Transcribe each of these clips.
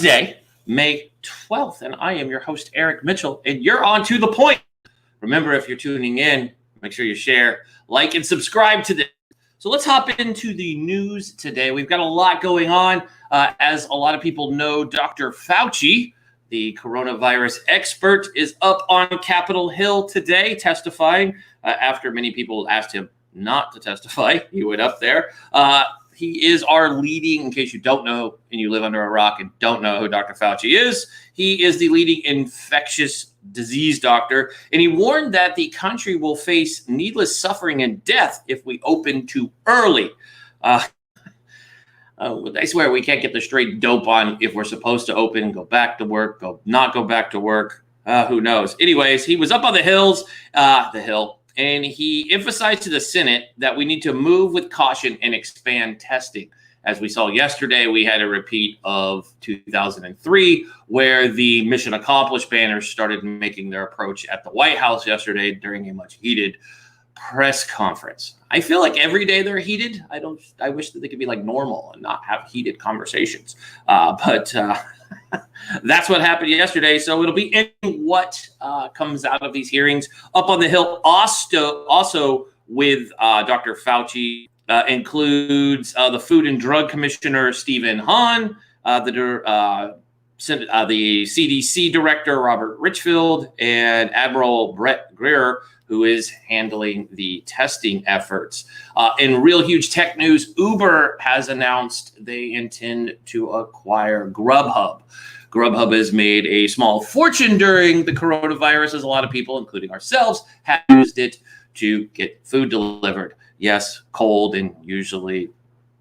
Tuesday, May 12th, and I am your host, Eric Mitchell, and you're on To The Point. Remember, if you're tuning in, make sure you share, like, and subscribe to this. So let's hop into the news today. We've got a lot going on. As a lot of people know, Dr. Fauci, the coronavirus expert, is up on Capitol Hill today testifying after many people asked him not to testify. He went up there. He is our leading, in case you don't know and you live under a rock and don't know who Dr. Fauci is, he is the leading infectious disease doctor. And he warned that the country will face needless suffering and death if we open too early. I swear we can't get the straight dope on if we're supposed to open, go back to work, not go back to work. Who knows? Anyways, he was up on the hill, and he emphasized to the Senate that we need to move with caution and expand testing. As we saw yesterday, we had a repeat of 2003, where the mission accomplished banners started making their approach at the White House yesterday during a much heated press conference. I feel like every day they're heated. I wish that they could be like normal and not have heated conversations. But that's what happened yesterday. So it'll be interesting what comes out of these hearings. Up on the Hill, also with Dr. Fauci, includes the Food and Drug Commissioner Stephen Hahn, the CDC Director Robert Richfield, and Admiral Brett Greer, who is handling the testing efforts. In real huge tech news, Uber has announced they intend to acquire Grubhub. Grubhub has made a small fortune during the coronavirus, as a lot of people, including ourselves, have used it to get food delivered. Yes, cold, and usually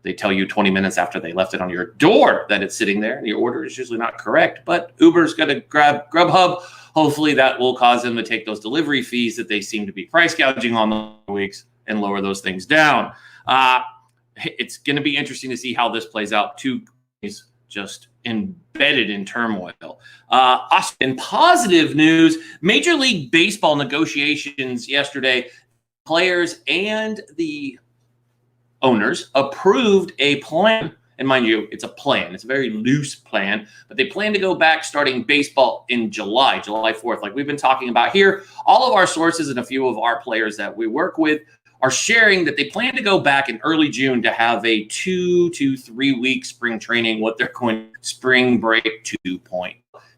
they tell you 20 minutes after they left it on your door that it's sitting there, and your order is usually not correct. But Uber's going to grab Grubhub. Hopefully that will cause them to take those delivery fees that they seem to be price gouging on the weeks and lower those things down. It's going to be interesting to see how this plays out. Two is just embedded in turmoil. In positive news, Major League Baseball negotiations yesterday, players and the owners approved a plan. And mind you, it's a plan. It's a very loose plan, but they plan to go back starting baseball in July 4th. Like we've been talking about here, all of our sources and a few of our players that we work with are sharing that they plan to go back in early June to have a 2 to 3 week spring training, what they're going spring break 2.0.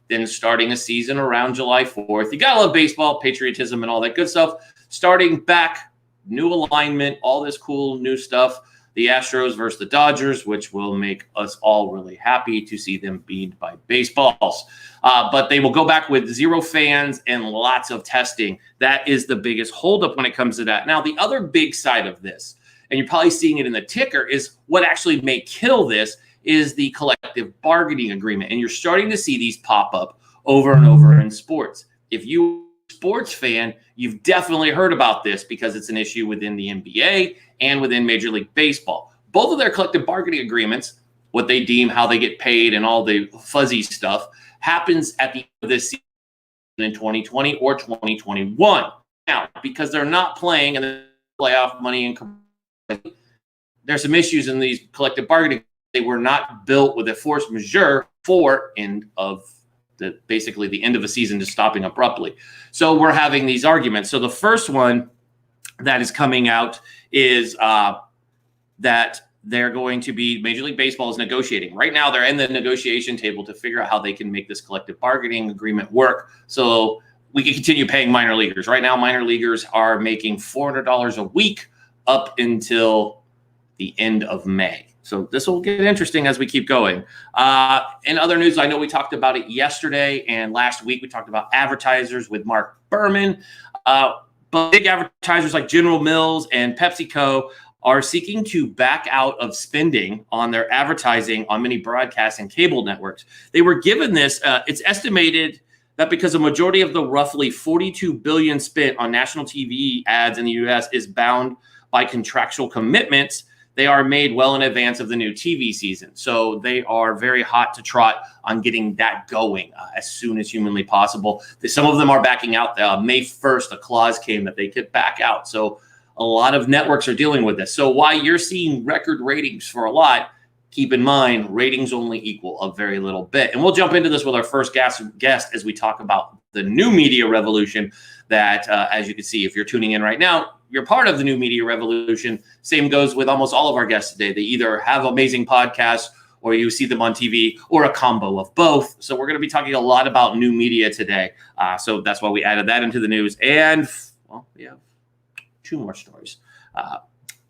Then starting a season around July 4th. You gotta love baseball, patriotism, and all that good stuff. Starting back, new alignment, all this cool new stuff. The Astros versus the Dodgers, which will make us all really happy to see them beat by baseballs. But they will go back with 0 fans and lots of testing. That is the biggest holdup when it comes to that. Now, the other big side of this, and you're probably seeing it in the ticker, is what actually may kill this is the collective bargaining agreement. And you're starting to see these pop up over and over in sports. If you're a sports fan, you've definitely heard about this because it's an issue within the NBA and within Major League Baseball. Both of their collective bargaining agreements, what they deem, how they get paid, and all the fuzzy stuff, happens at the end of this season in 2020 or 2021. Now, because they're not playing and the playoff money and there's some issues in these collective bargaining. They were not built with a force majeure for basically the end of a season just stopping abruptly. So we're having these arguments. So the first one that is coming out is that they're going to be, Major League Baseball is negotiating. Right now, they're in the negotiation table to figure out how they can make this collective bargaining agreement work so we can continue paying minor leaguers. Right now, minor leaguers are making $400 a week up until the end of May. So this will get interesting as we keep going. In other news, I know we talked about it yesterday and last week. We talked about advertisers with Mark Berman. But big advertisers like General Mills and PepsiCo are seeking to back out of spending on their advertising on many broadcast and cable networks. They were given this. It's estimated that because a majority of the roughly $42 billion spent on national TV ads in the U.S. is bound by contractual commitments, they are made well in advance of the new TV season. So they are very hot to trot on getting that going as soon as humanly possible. Some of them are backing out. May 1st, a clause came that they could back out. So a lot of networks are dealing with this. So while you're seeing record ratings for a lot, keep in mind, ratings only equal a very little bit. And we'll jump into this with our first guest as we talk about the new media revolution that, as you can see, if you're tuning in right now, you're part of the new media revolution. Same goes with almost all of our guests today. They either have amazing podcasts or you see them on TV, or a combo of both. So we're going to be talking a lot about new media today. So that's why we added that into the news. And, well, we have 2 more stories.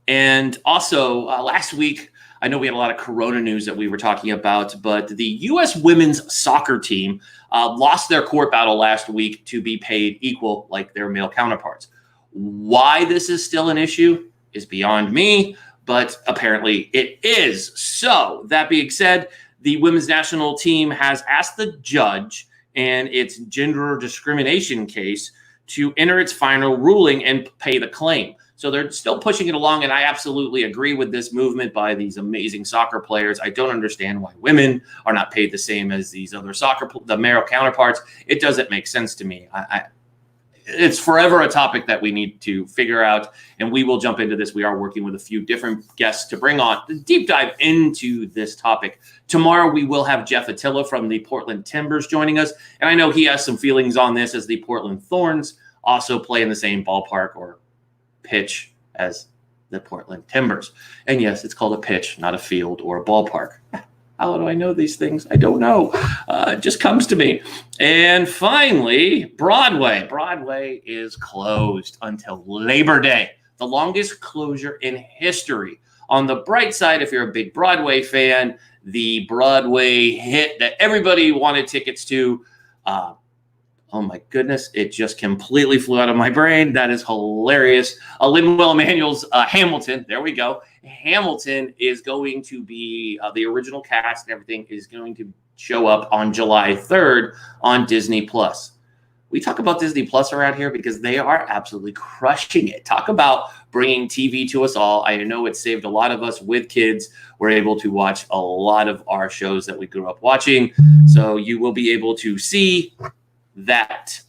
And also, last week, I know we had a lot of Corona news that we were talking about, but the U.S. women's soccer team lost their court battle last week to be paid equal like their male counterparts. Why this is still an issue is beyond me, but apparently it is. So that being said, the women's national team has asked the judge in its gender discrimination case to enter its final ruling and pay the claim. So they're still pushing it along, and I absolutely agree with this movement by these amazing soccer players. I don't understand why women are not paid the same as these other the male counterparts. It doesn't make sense to me. It's forever a topic that we need to figure out, and we will jump into this. We are working with a few different guests to bring on the deep dive into this topic. Tomorrow, we will have Jeff Attila from the Portland Timbers joining us, and I know he has some feelings on this as the Portland Thorns also play in the same ballpark or pitch as the Portland Timbers. And yes, it's called a pitch, not a field or a ballpark. How do I know these things? I don't know. It just comes to me. And finally, Broadway. Broadway is closed until Labor Day, the longest closure in history. On the bright side, if you're a big Broadway fan, the Broadway hit that everybody wanted tickets to, oh my goodness, it just completely flew out of my brain. That is hilarious. Lin-Manuel Emanuel's Hamilton, there we go. Hamilton is going to be, the original cast and everything is going to show up on July 3rd on Disney+. We talk about Disney+ around here because they are absolutely crushing it. Talk about bringing TV to us all. I know it saved a lot of us with kids. We're able to watch a lot of our shows that we grew up watching. So you will be able to see that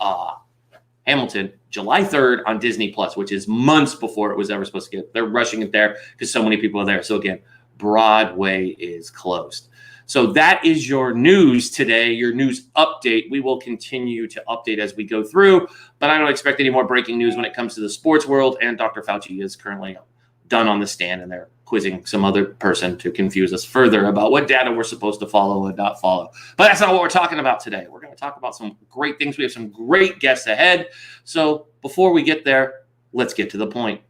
Hamilton July 3rd on Disney+, which is months before it was ever supposed to get. They're rushing it there because so many people are there. So again, Broadway is closed. So that is your news today, your news update. We will continue to update as we go through, but I don't expect any more breaking news when it comes to the sports world. And Dr. Fauci is currently done on the stand, and they're quizzing some other person to confuse us further about what data we're supposed to follow and not follow. But that's not what we're talking about today. We're going to talk about some great things. We have some great guests ahead. So before we get there, let's get to the point.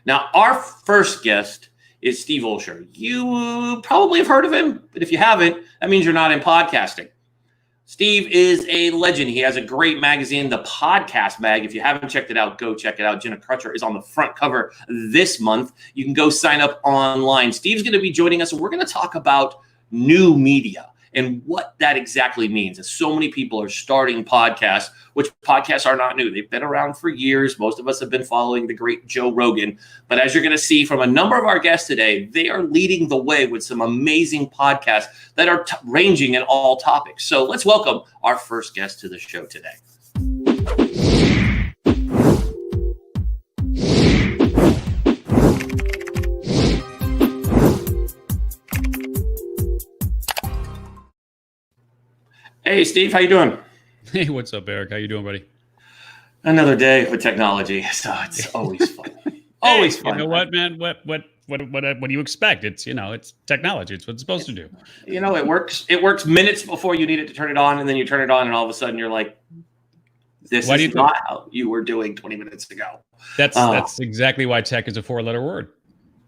Now, our first guest is Steve Olsher. You probably have heard of him, but if you haven't, that means you're not in podcasting. Steve is a legend. He has a great magazine, The Podcast Mag. If you haven't checked it out, go check it out. Jenna Crutcher is on the front cover this month. You can go sign up online. Steve's going to be joining us, and we're going to talk about new media and what that exactly means. As so many people are starting podcasts, which podcasts are not new. They've been around for years. Most of us have been following the great Joe Rogan. But as you're going to see from a number of our guests today, they are leading the way with some amazing podcasts that are ranging in all topics. So let's welcome our first guest to the show today. Hey, Steve, how you doing? Hey, what's up, Eric? How you doing, buddy? Another day with technology, so it's always fun. Always fun. You know what, man? What do you expect? It's technology. It's what it's supposed to do. You know, it works. It works minutes before you need it to turn it on, and then you turn it on, and all of a sudden you're like, "This is not how you were doing 20 minutes ago." That's exactly why tech is a 4-letter word.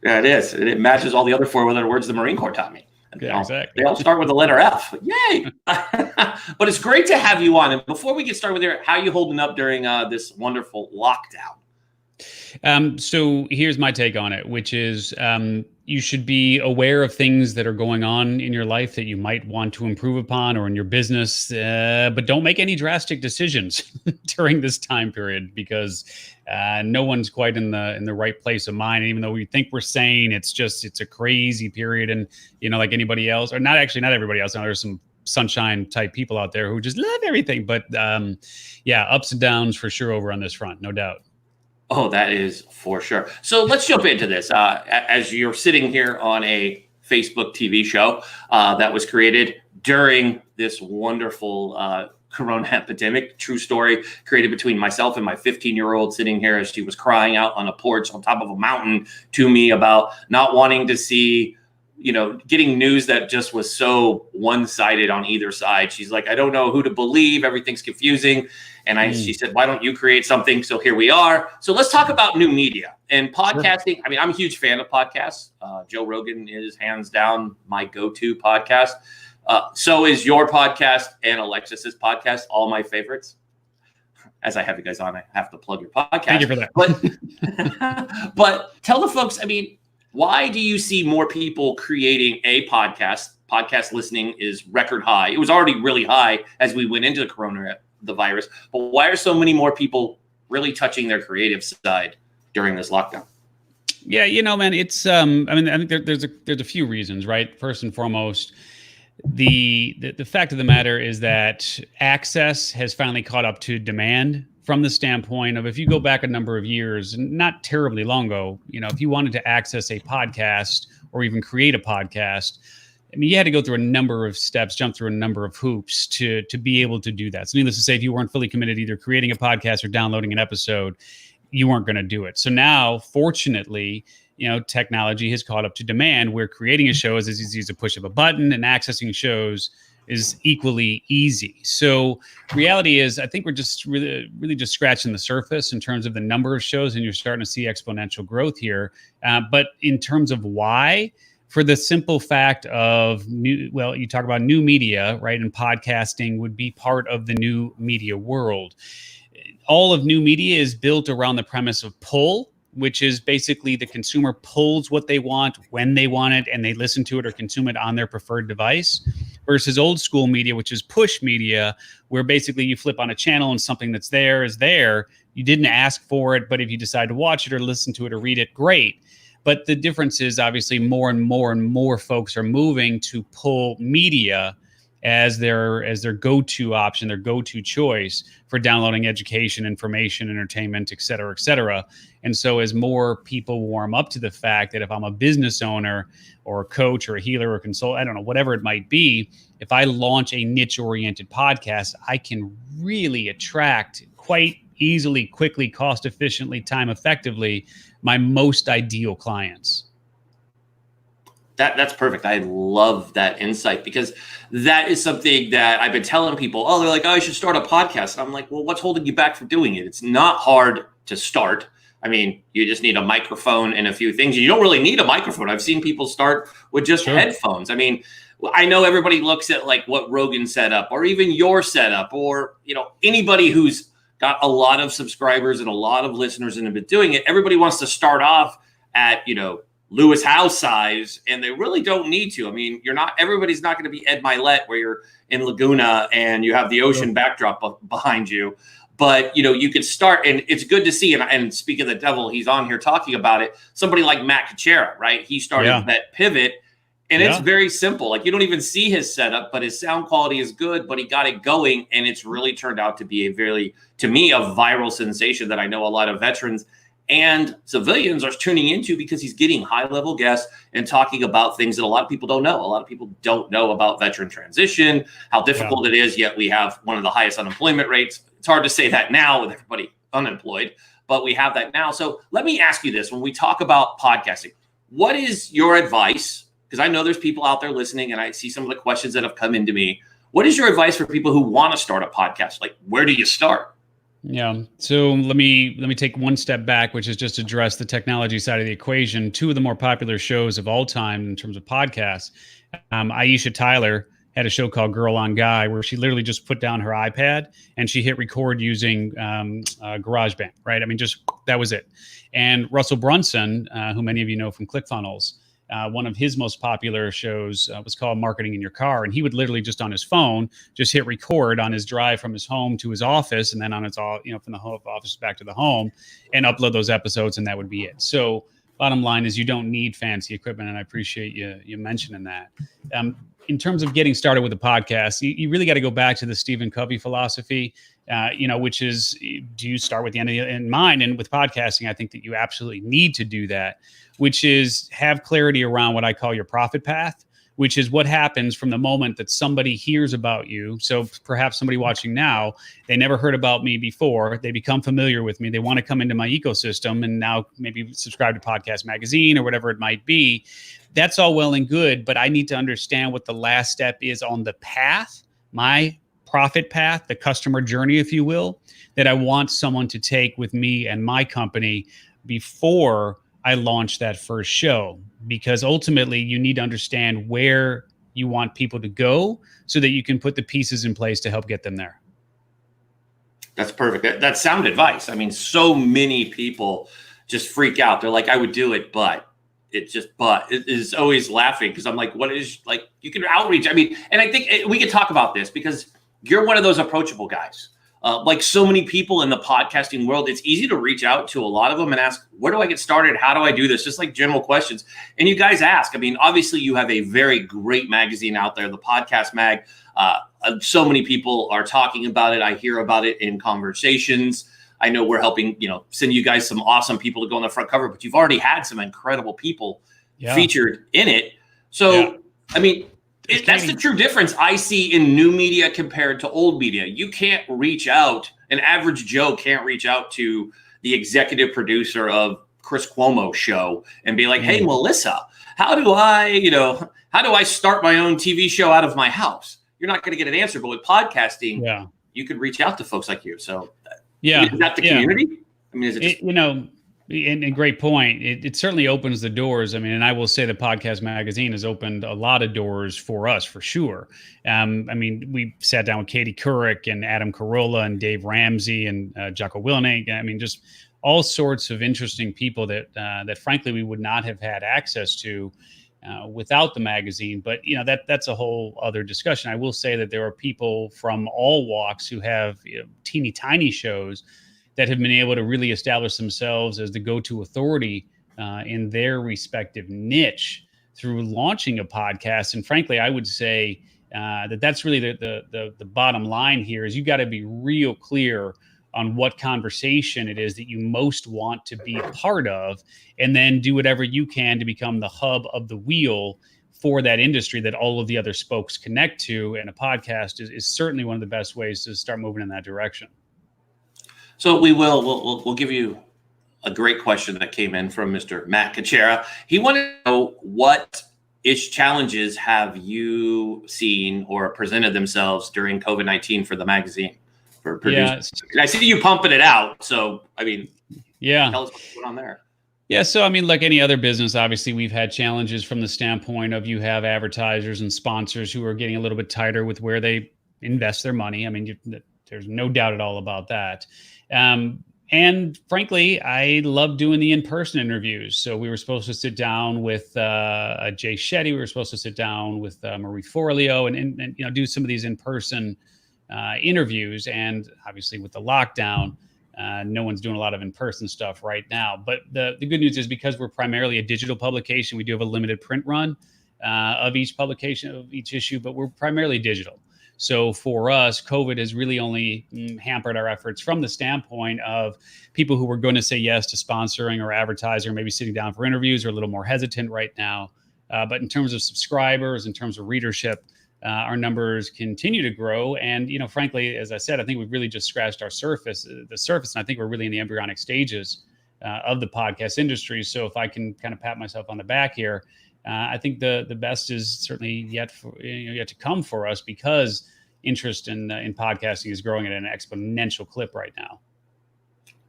Yeah, it is. It matches all the other 4-letter words the Marine Corps taught me. Yeah, exactly. They all start with the letter F. Yay! But it's great to have you on. And before we get started with it, how are you holding up during this wonderful lockdown? So here's my take on it, which is you should be aware of things that are going on in your life that you might want to improve upon or in your business, but don't make any drastic decisions during this time period because no one's quite in the right place of mind. And even though we think we're sane, it's a crazy period. And, like anybody else, or not everybody else. Now there's some sunshine type people out there who just love everything. But yeah, ups and downs for sure over on this front, no doubt. Oh, that is for sure. So let's jump into this. As you're sitting here on a Facebook TV show that was created during this wonderful Corona epidemic, true story, created between myself and my 15-year-old sitting here as she was crying out on a porch on top of a mountain to me about not wanting to see, getting news that just was so one-sided on either side. She's like, I don't know who to believe. Everything's confusing. And she said, why don't you create something? So here we are. So let's talk about new media and podcasting. Sure. I mean, I'm a huge fan of podcasts. Joe Rogan is hands down my go-to podcast. So is your podcast and Alexis's podcast, all my favorites. As I have you guys on, I have to plug your podcast. Thank you for that. But tell the folks, I mean, why do you see more people creating a podcast? Podcast listening is record high. It was already really high as we went into the virus. But why are so many more people really touching their creative side during this lockdown? Yeah, man, it's I think there's a few reasons, right? First and foremost, the fact of the matter is that access has finally caught up to demand from the standpoint of, if you go back a number of years, not terribly long ago, if you wanted to access a podcast or even create a podcast, I mean, you had to go through a number of steps, jump through a number of hoops to be able to do that. So needless to say, if you weren't fully committed to either creating a podcast or downloading an episode, you weren't going to do it. So now, fortunately, technology has caught up to demand, where creating a show is as easy as a push of a button, and accessing shows is equally easy. So reality is, I think we're just really just scratching the surface in terms of the number of shows, and you're starting to see exponential growth here. But in terms of why, for the simple fact of you talk about new media, right? And podcasting would be part of the new media world. All of new media is built around the premise of pull, which is basically the consumer pulls what they want when they want it, and they listen to it or consume it on their preferred device, versus old school media, which is push media, where basically you flip on a channel and something that's there is there. You didn't ask for it, but if you decide to watch it or listen to it or read it, great. But the difference is, obviously, more and more folks are moving to pull media as their go-to option, their go-to choice for downloading education, information, entertainment, et cetera, et cetera. And so as more people warm up to the fact that if I'm a business owner or a coach or a healer or a consultant, I don't know, whatever it might be, if I launch a niche-oriented podcast, I can really attract quite easily, quickly, cost-efficiently, time-effectively my most ideal clients. That's perfect. I love that insight, because that is something that I've been telling people. Oh, they're like, oh, I should start a podcast. And I'm like, well, what's holding you back from doing it? It's not hard to start. I mean, you just need a microphone and a few things. You don't really need a microphone. I've seen people start with just headphones. I mean, I know everybody looks at like what Rogan set up, or even your setup, or, anybody who's got a lot of subscribers and a lot of listeners and have been doing it. Everybody wants to start off at, Lewis Howe size, and they really don't need to. I mean, everybody's not going to be Ed Milet where you're in Laguna and you have the ocean backdrop behind you. But, you could start, and it's good to see. And speaking of the devil, he's on here talking about it. Somebody like Matt Kuchera, right? He started that pivot, and it's very simple. Like, you don't even see his setup, but his sound quality is good, but he got it going. And it's really turned out to be to me, a viral sensation that I know a lot of veterans and civilians are tuning into, because he's getting high-level guests and talking about things that a lot of people don't know. A lot of people don't know about veteran transition, how difficult it is, yet we have one of the highest unemployment rates. It's hard to say that now with everybody unemployed, but we have that now. So let me ask you this. When we talk about podcasting, what is your advice? Because I know there's people out there listening, and I see some of the questions that have come into me. What is your advice for people who want to start a podcast? Like, where do you start? Yeah. So let me take one step back, which is just address the technology side of the equation. Two of the more popular shows of all time in terms of podcasts, Aisha Tyler had a show called Girl on Guy, where she literally just put down her iPad and she hit record using GarageBand, right? I mean, just that was it. And Russell Brunson, who many of you know from ClickFunnels, one of his most popular shows was called Marketing in Your Car. And he would literally just on his phone, just hit record on his drive from his home to his office, and then on from the home office back to the home, and upload those episodes, and that would be it. So bottom line is, you don't need fancy equipment. And I appreciate you mentioning that. in terms of getting started with a podcast, you really got to go back to the Stephen Covey philosophy, which is, do you start with the end in mind? And with podcasting, I think that you absolutely need to do that, which is have clarity around what I call your profit path, which is what happens from the moment that somebody hears about you. So perhaps somebody watching now, they never heard about me before. They become familiar with me. They want to come into my ecosystem and now maybe subscribe to Podcast Magazine or whatever it might be. That's all well and good, but I need to understand what the last step is on the path, my profit path, the customer journey, if you will, that I want someone to take with me and my company before I launch that first show. Because ultimately you need to understand where you want people to go so that you can put the pieces in place to help get them there. That's perfect. That's sound advice. I mean, so many people just freak out. They're like, I would do it, but it is always laughing because I'm like, what is, like, you can outreach. I mean, and I think we could talk about this because you're one of those approachable guys. Like so many people in the podcasting world, it's easy to reach out to a lot of them and ask, where do I get started? How do I do this? Just like general questions. And you guys ask. I mean, obviously you have a very great magazine out there, the Podcast Mag. So many people are talking about it. I hear about it in conversations. I know we're helping, send you guys some awesome people to go on the front cover, but you've already had some incredible people featured in it. So, I mean, that's the true difference I see in new media compared to old media. You can't reach out, an average Joe can't reach out to the executive producer of Chris Cuomo's show and be like, hey, Melissa, how do I start my own TV show out of my house? You're not going to get an answer, but with podcasting, you could reach out to folks like you. So is that the community? I mean, is it just, and a great point. It certainly opens the doors. I mean, and I will say the Podcast Magazine has opened a lot of doors for us, for sure. I mean, we sat down with Katie Couric and Adam Carolla and Dave Ramsey and Jocko Willink. I mean, just all sorts of interesting people that frankly we would not have had access to without the magazine. But that's a whole other discussion. I will say that there are people from all walks who have teeny tiny shows that have been able to really establish themselves as the go-to authority in their respective niche through launching a podcast. And frankly, I would say that's really the bottom line here is you got to be real clear on what conversation it is that you most want to be a part of, and then do whatever you can to become the hub of the wheel for that industry that all of the other spokes connect to. And a podcast is certainly one of the best ways to start moving in that direction. So we'll give you a great question that came in from Mr. Matt Kachera. He wanted to know what challenges have you seen or presented themselves during COVID-19 for the magazine? For producers. I see you pumping it out. So, I mean, tell us what's going on there. Yeah. So, I mean, like any other business, obviously we've had challenges from the standpoint of you have advertisers and sponsors who are getting a little bit tighter with where they invest their money. I mean, there's no doubt at all about that. And frankly, I love doing the in-person interviews. So we were supposed to sit down with Jay Shetty. We were supposed to sit down with Marie Forleo and do some of these in-person interviews. And obviously with the lockdown, no one's doing a lot of in-person stuff right now. But the good news is because we're primarily a digital publication, we do have a limited print run of each publication, of each issue, but we're primarily digital. So for us, COVID has really only hampered our efforts from the standpoint of people who were going to say yes to sponsoring or advertising, or maybe sitting down for interviews are a little more hesitant right now. But in terms of subscribers, in terms of readership, our numbers continue to grow. And, frankly, as I said, I think we've really just scratched the surface. And I think we're really in the embryonic stages of the podcast industry. So if I can kind of pat myself on the back here, I think the best is certainly yet to come for us, because interest in podcasting is growing at an exponential clip right now.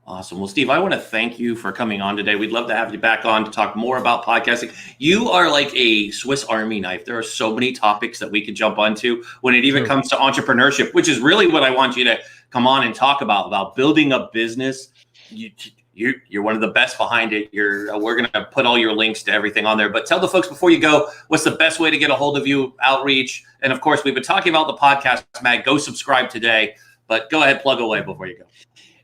Awesome. Well, Steve, I want to thank you for coming on today. We'd love to have you back on to talk more about podcasting. You are like a Swiss Army knife. There are so many topics that we could jump onto when it even comes to entrepreneurship, which is really what I want you to come on and talk about building a business. You're one of the best behind it. We're going to put all your links to everything on there. But tell the folks before you go, what's the best way to get a hold of you, outreach? And of course, we've been talking about the Podcast Mag. Go subscribe today. But go ahead, plug away before you go.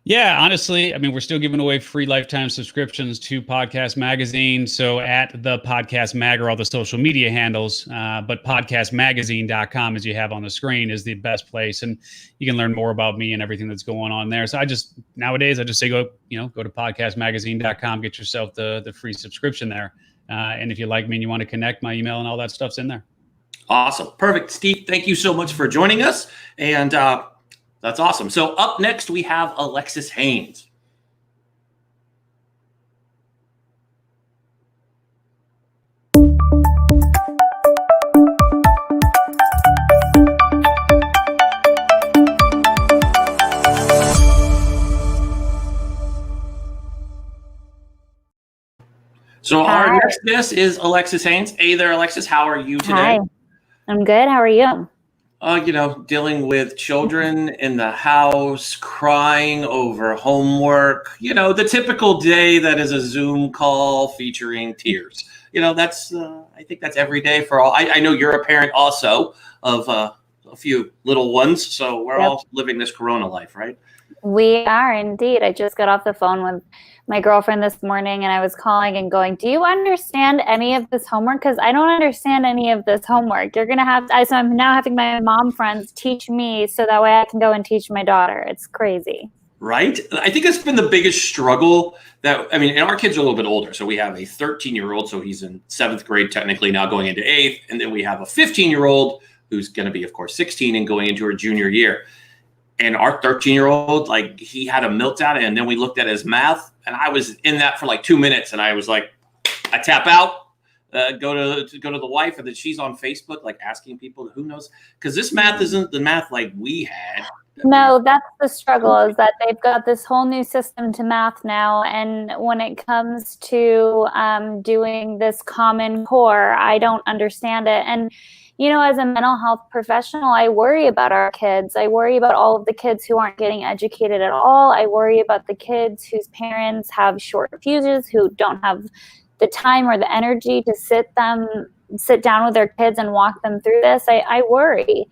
Yeah, honestly, I mean, we're still giving away free lifetime subscriptions to Podcast Magazine. So at the Podcast Mag are all the social media handles, but podcastmagazine.com, as you have on the screen, is the best place. And you can learn more about me and everything that's going on there. So nowadays, I just say go to podcastmagazine.com, get yourself the free subscription there. And if you like me and you want to connect, my email and all that stuff's in there. Awesome. Perfect. Steve, thank you so much for joining us. And that's awesome. So up next, we have Alexis Haines. So our next guest is Alexis Haines. Hey there, Alexis. How are you today? Hi. I'm good. How are you? Dealing with children in the house, crying over homework, the typical day that is a Zoom call featuring tears. That's, I think that's every day for all. I know you're a parent also of a few little ones. So we're all living this Corona life, right? We are indeed. I just got off the phone with my girlfriend this morning and I was calling and going, do you understand any of this homework? Because I don't understand any of this homework. You're going to have, so I'm now having my mom friends teach me so that way I can go and teach my daughter. It's crazy. Right? I think it's been the biggest struggle and our kids are a little bit older. So we have a 13-year-old. So he's in 7th grade, technically now going into 8th. And then we have a 15-year-old who's going to be, of course, 16 and going into her junior year. And our 13-year-old, he had a meltdown, and then we looked at his math, and I was in that for 2 minutes, and I was like, I tap out, go to the wife, and then she's on Facebook, asking people, who knows, because this math isn't the math like we had. No, that's the struggle, is that they've got this whole new system to math now, and when it comes to doing this Common Core, I don't understand it. And as a mental health professional, I worry about our kids. I worry about all of the kids who aren't getting educated at all. I worry about the kids whose parents have short fuses, who don't have the time or the energy to sit down with their kids and walk them through this. I worry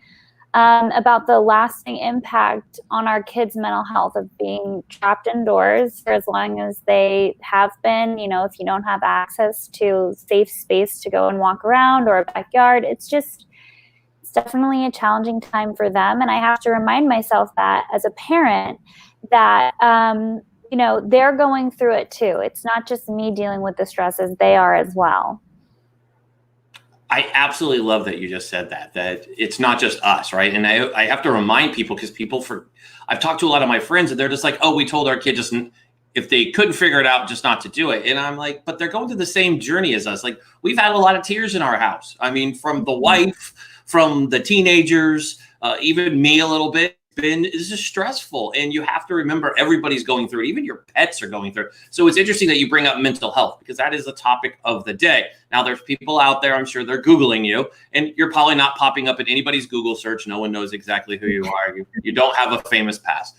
about the lasting impact on our kids' mental health of being trapped indoors for as long as they have been. If you don't have access to safe space to go and walk around or a backyard, it's definitely a challenging time for them. And I have to remind myself that as a parent that, they're going through it too. It's not just me dealing with the stresses, they are as well. I absolutely love that you just said that it's not just us, right? And I have to remind people, because I've talked to a lot of my friends and they're just like, oh, we told our kid if they couldn't figure it out, just not to do it. And I'm like, but they're going through the same journey as us. We've had a lot of tears in our house. I mean, from the wife, from the teenagers, even me a little bit. This is stressful, and you have to remember everybody's going through it. Even your pets are going through it. So it's interesting that you bring up mental health, because that is the topic of the day. Now, there's people out there, I'm sure they're Googling you, and you're probably not popping up in anybody's Google search. No one knows exactly who you are. You don't have a famous past.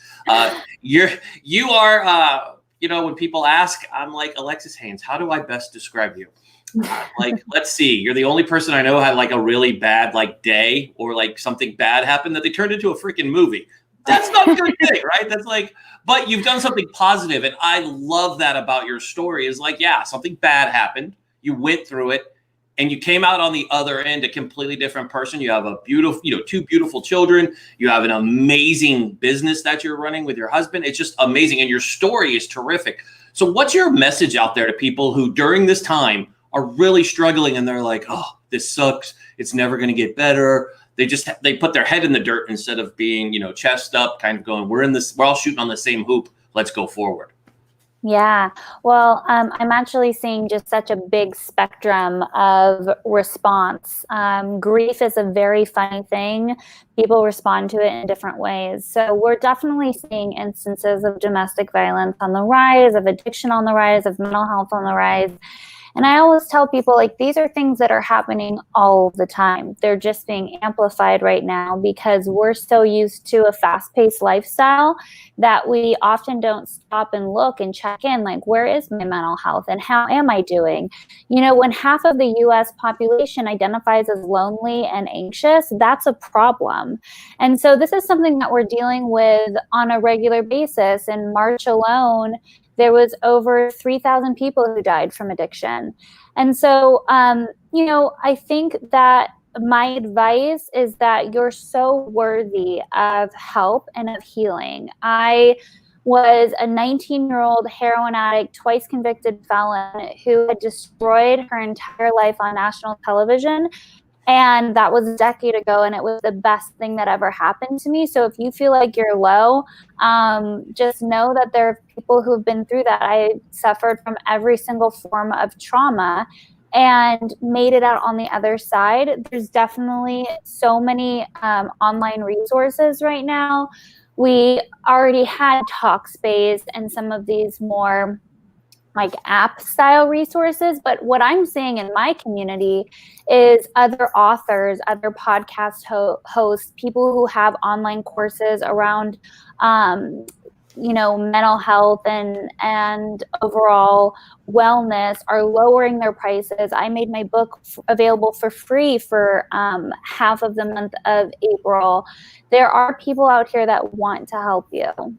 You are, when people ask, I'm like, Alexis Haines, how do I best describe you? Let's see. You're the only person I know had a really bad day, or something bad happened that they turned into a freaking movie. That's not a good thing, right? That's but you've done something positive, and I love that about your story. Is something bad happened. You went through it, and you came out on the other end a completely different person. You have a beautiful, 2 beautiful children. You have an amazing business that you're running with your husband. It's just amazing, and your story is terrific. So what's your message out there to people who during this time are really struggling, and they're like, oh, this sucks. It's never going to get better. They put their head in the dirt instead of being, chest up, kind of going, we're all shooting on the same hoop. Let's go forward. Yeah. Well, I'm actually seeing just such a big spectrum of response. Grief is a very funny thing. People respond to it in different ways. So we're definitely seeing instances of domestic violence on the rise, of addiction on the rise, of mental health on the rise. And I always tell people, like, these are things that are happening all the time. They're just being amplified right now because we're so used to a fast-paced lifestyle that we often don't stop and look and check in, like, where is my mental health and how am I doing? You know, when half of the US population identifies as lonely and anxious, that's a problem. And so this is something that we're dealing with on a regular basis. In March alone, there was over 3,000 people who died from addiction. And so, you know, I think that my advice is that you're so worthy of help and of healing. I was a 19-year-old heroin addict, twice convicted felon who had destroyed her entire life on national television. And that was a decade ago, and it was the best thing that ever happened to me. So if you feel like you're low, just know that there are people who have been through that. I suffered from every single form of trauma and made it out on the other side. There's definitely so many online resources right now. We already had Talkspace and some of these more like app style resources. But what I'm seeing in my community is other authors, other podcast hosts, people who have online courses around, you know, mental health and overall wellness are lowering their prices. I made my book available for free for half of the month of April. There are people out here that want to help you.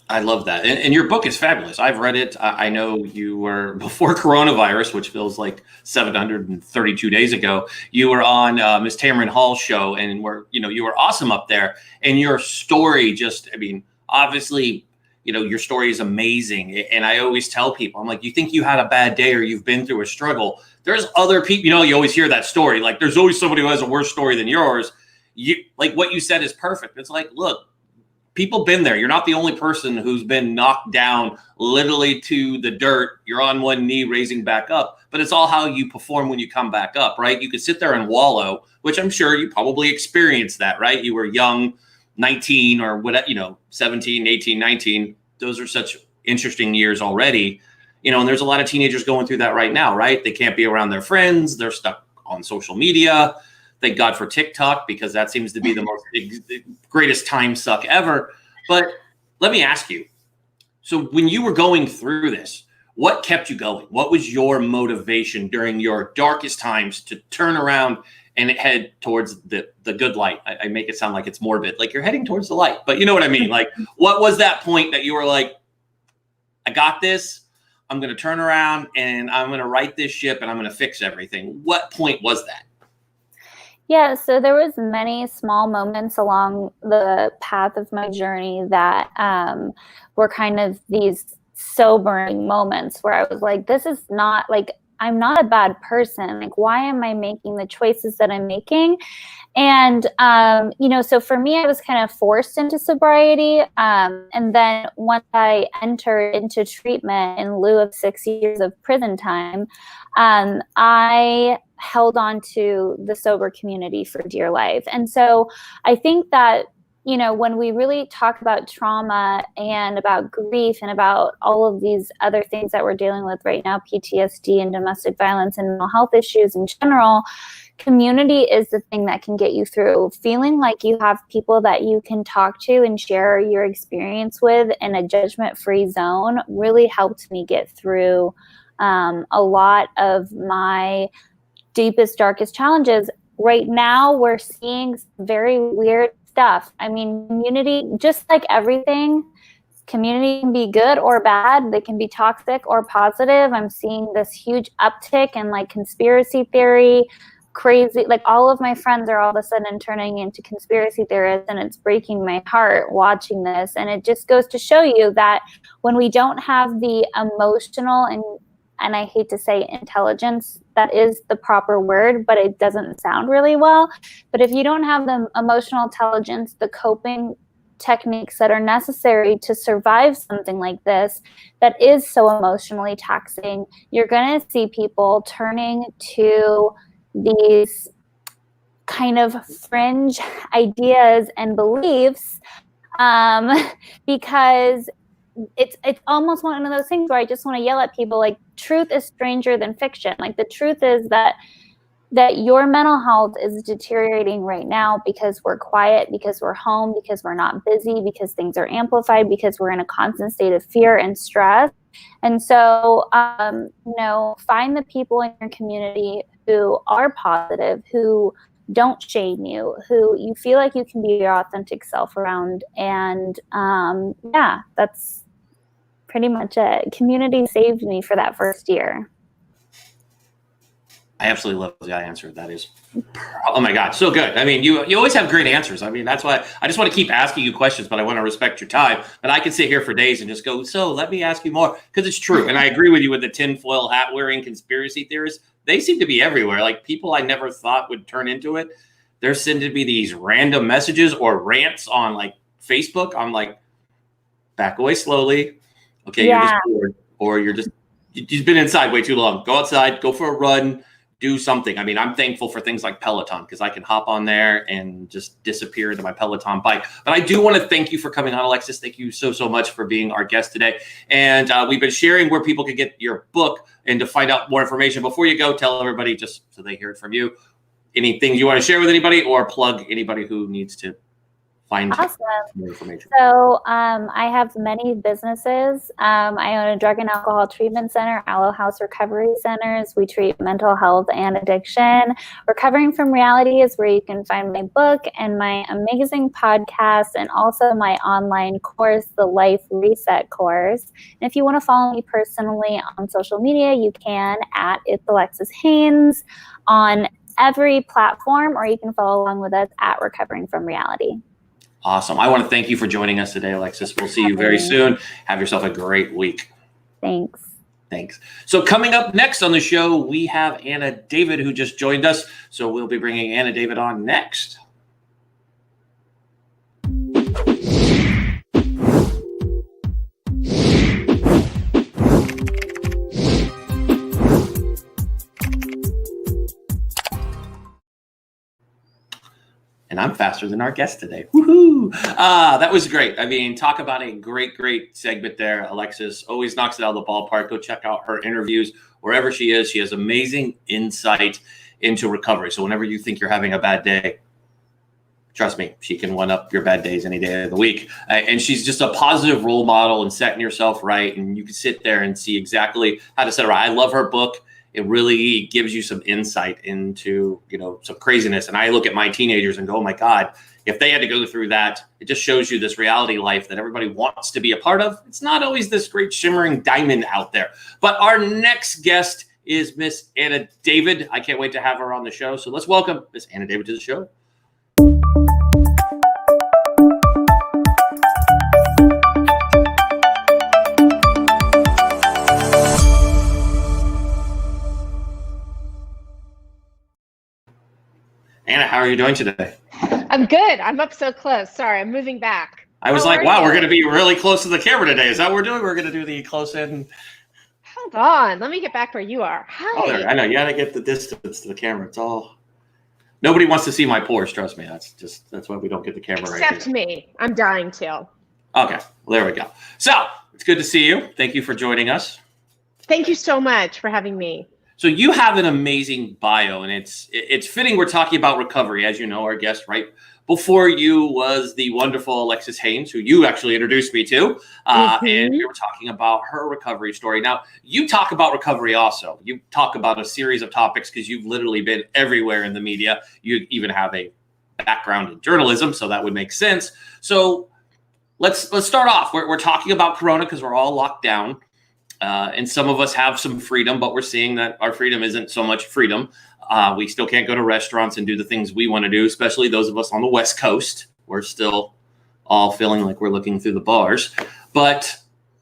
I love that. And your book is fabulous. I've read it. I know you were, before coronavirus, which feels like 732 days ago, you were on Miss Tamron Hall's show, and you were awesome up there. And your story just, I mean, obviously, you know, your story is amazing. And I always tell people, I'm like, you think you had a bad day or you've been through a struggle. There's other people, you know, you always hear that story. Like, there's always somebody who has a worse story than yours. You, like what you said is perfect. It's like, look, people been there. You're not the only person who's been knocked down literally to the dirt. You're on one knee raising back up, but it's all how you perform when you come back up, right? You could sit there and wallow, which I'm sure you probably experienced that, right? You were young, 19 or whatever, you know, 17, 18, 19. Those are such interesting years already, you know, and there's a lot of teenagers going through that right now, right? They can't be around their friends. They're stuck on social media. Thank God for TikTok, because that seems to be the most greatest time suck ever. But let me ask you, so when you were going through this, what kept you going? What was your motivation during your darkest times to turn around and head towards the good light? I make it sound like it's morbid, like you're heading towards the light, but you know what I mean? Like, what was that point that you were like, I got this, I'm going to turn around and I'm going to right this ship and I'm going to fix everything? What point was that? Yeah, so there was many small moments along the path of my journey that were kind of these sobering moments where I was like, this is not, like, I'm not a bad person. Like, why am I making the choices that I'm making? And, you know, so for me, I was kind of forced into sobriety. And then once I entered into treatment in lieu of 6 years of prison time, I held on to the sober community for dear life. And so I think that, you know, when we really talk about trauma and about grief and about all of these other things that we're dealing with right now, PTSD and domestic violence and mental health issues in general, community is the thing that can get you through. Feeling like you have people that you can talk to and share your experience with in a judgment-free zone really helped me get through a lot of my deepest, darkest challenges. Right now, we're seeing very weird stuff. I mean, community, just like everything, community can be good or bad. They can be toxic or positive. I'm seeing this huge uptick in like conspiracy theory, crazy, like all of my friends are all of a sudden turning into conspiracy theorists, and it's breaking my heart watching this. And it just goes to show you that when we don't have the emotional and I hate to say intelligence, that is the proper word, but it doesn't sound really well. But if you don't have the emotional intelligence, the coping techniques that are necessary to survive something like this, that is so emotionally taxing, you're going to see people turning to these kind of fringe ideas and beliefs because it's almost one of those things where I just want to yell at people, like, truth is stranger than fiction. Like, the truth is that your mental health is deteriorating right now because we're quiet, because we're home, because we're not busy, because things are amplified, because we're in a constant state of fear and stress. And so, find the people in your community who are positive, who don't shame you, who you feel like you can be your authentic self around. And that's pretty much it. Community saved me for that first year. I absolutely love the answer. That is, oh my God, so good. I mean, you always have great answers. I mean, that's why I just want to keep asking you questions, but I want to respect your time. But I can sit here for days and just go, so let me ask you more, because it's true. And I agree with you with the tinfoil hat wearing conspiracy theorists. They seem to be everywhere. Like, people I never thought would turn into it. There seem to be these random messages or rants on like Facebook. I'm like, back away slowly. Okay, You're just bored, or you've been inside way too long. Go outside, go for a run. Do something. I mean, I'm thankful for things like Peloton because I can hop on there and just disappear into my Peloton bike. But I do want to thank you for coming on, Alexis. Thank you so much for being our guest today. And we've been sharing where people can get your book, and to find out more information. Before you go, tell everybody, just so they hear it from you, anything you want to share with anybody, or plug anybody who needs to find more information. So I have many businesses. I own a drug and alcohol treatment center, Aloe House Recovery Centers. We treat mental health and addiction. Recovering from Reality is where you can find my book and my amazing podcast, and also my online course, the Life Reset course. And if you want to follow me personally on social media, you can at It's Alexis Haines on every platform, or you can follow along with us at Recovering from Reality. Awesome. I want to thank you for joining us today, Alexis. We'll see you very soon. Have yourself a great week. Thanks. So coming up next on the show, we have Anna David, who just joined us. So we'll be bringing Anna David on next. And I'm faster than our guest today. Woohoo! That was great. I mean, talk about a great segment there. Alexis always knocks it out of the ballpark. Go check out her interviews wherever she is. She has amazing insight into recovery. So whenever you think you're having a bad day, trust me, she can one up your bad days any day of the week. And she's just a positive role model and setting yourself right. And you can sit there and see exactly how to set it right. I love her book. It really gives you some insight into, some craziness. And I look at my teenagers and go, oh my God, if they had to go through that, it just shows you this reality life that everybody wants to be a part of. It's not always this great shimmering diamond out there. But our next guest is Miss Anna David. I can't wait to have her on the show. So let's welcome Miss Anna David to the show. Anna, how are you doing today? I'm good. I'm up so close. Sorry, I'm moving back. I was like, wow, we're going to be really close to the camera today. Is that what we're doing? We're going to do the close in. Hold on. Let me get back where you are. Hi. Oh, there. I know. You got to get the distance to the camera. It's all. Nobody wants to see my pores. Trust me. That's why we don't get the camera right here. Except me. I'm dying to. Okay. Well, there we go. So it's good to see you. Thank you for joining us. Thank you so much for having me. So you have an amazing bio, and it's fitting we're talking about recovery. As you know, our guest right before you was the wonderful Alexis Haines, who you actually introduced me to, and we were talking about her recovery story. Now, you talk about recovery also. You talk about a series of topics because you've literally been everywhere in the media. You even have a background in journalism, so that would make sense. So let's start off. We're talking about Corona because we're all locked down. And some of us have some freedom, but we're seeing that our freedom isn't so much freedom. We still can't go to restaurants and do the things we want to do, especially those of us on the West Coast. We're still all feeling like we're looking through the bars. But,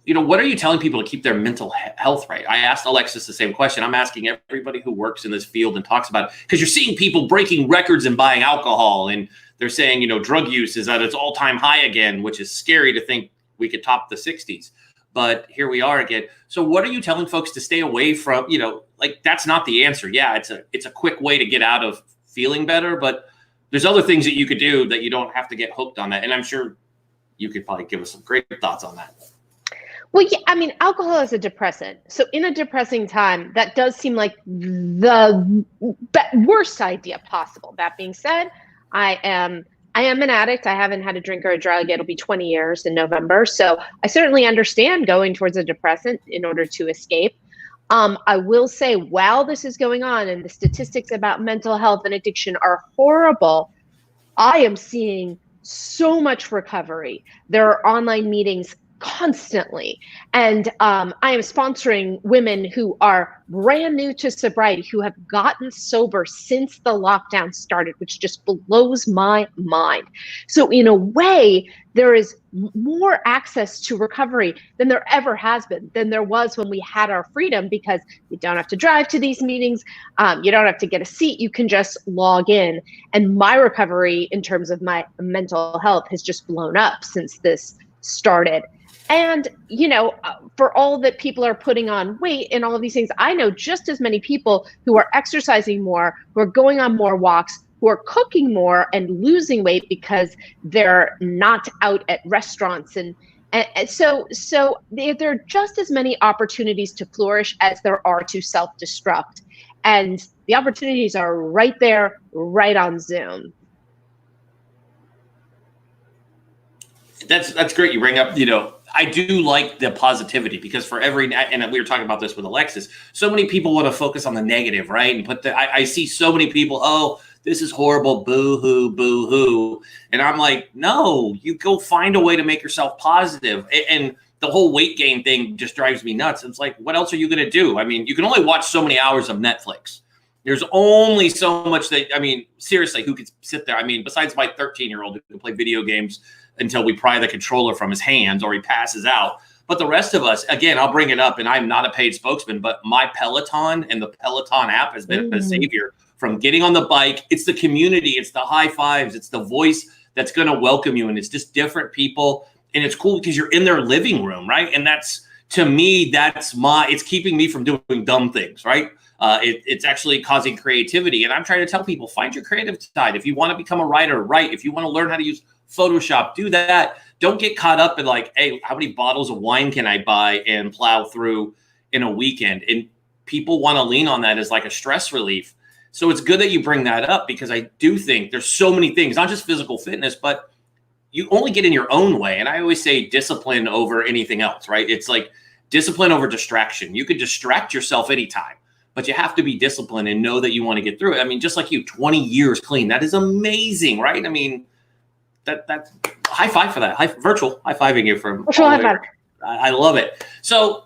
what are you telling people to keep their mental health right? I asked Alexis the same question. I'm asking everybody who works in this field and talks about it, because you're seeing people breaking records and buying alcohol. And they're saying, drug use is at its all-time high again, which is scary to think we could top the 60s. But here we are again. So what are you telling folks to stay away from? That's not the answer. Yeah, it's a quick way to get out of feeling better, but there's other things that you could do that you don't have to get hooked on that. And I'm sure you could probably give us some great thoughts on that. Well, yeah, I mean, alcohol is a depressant. So in a depressing time, that does seem like the worst idea possible. That being said, I am an addict. I haven't had a drink or a drug. It'll be 20 years in November. So I certainly understand going towards a depressant in order to escape. I will say, while this is going on and the statistics about mental health and addiction are horrible, I am seeing so much recovery. There are online meetings constantly. And I am sponsoring women who are brand new to sobriety, who have gotten sober since the lockdown started, which just blows my mind. So in a way, there is more access to recovery than there ever has been, than there was when we had our freedom, because you don't have to drive to these meetings. You don't have to get a seat. You can just log in. And my recovery in terms of my mental health has just blown up since this started. And, for all that people are putting on weight and all of these things, I know just as many people who are exercising more, who are going on more walks, who are cooking more and losing weight because they're not out at restaurants. And so there are just as many opportunities to flourish as there are to self-destruct. And the opportunities are right there, right on Zoom. That's great. You bring up, I do like the positivity, because for every, and we were talking about this with Alexis, so many people want to focus on the negative, right? And I see so many people, oh, this is horrible, boo-hoo, boo-hoo. And I'm like, no, you go find a way to make yourself positive. And the whole weight gain thing just drives me nuts. It's like, what else are you going to do? I mean, you can only watch so many hours of Netflix. There's only so much seriously, who could sit there? I mean, besides my 13-year-old who can play video games until we pry the controller from his hands or he passes out. But the rest of us, again, I'll bring it up, and I'm not a paid spokesman, but my Peloton and the Peloton app has been a savior from getting on the bike. It's the community. It's the high fives. It's the voice that's going to welcome you. And it's just different people. And it's cool because you're in their living room, right? And that's, to me, it's keeping me from doing dumb things, right? It's actually causing creativity. And I'm trying to tell people, find your creative side. If you want to become a writer, write. If you want to learn how to use Photoshop, do that. Don't get caught up in like, hey, how many bottles of wine can I buy and plow through in a weekend? And people want to lean on that as like a stress relief. So it's good that you bring that up, because I do think there's so many things, not just physical fitness, but you only get in your own way. And I always say discipline over anything else, right? It's like discipline over distraction. You could distract yourself anytime, but you have to be disciplined and know that you want to get through it. I mean, just like you, 20 years clean, that is amazing, right? I mean, that's high five for that. Virtual high-fiving you from virtual high five. I love it. So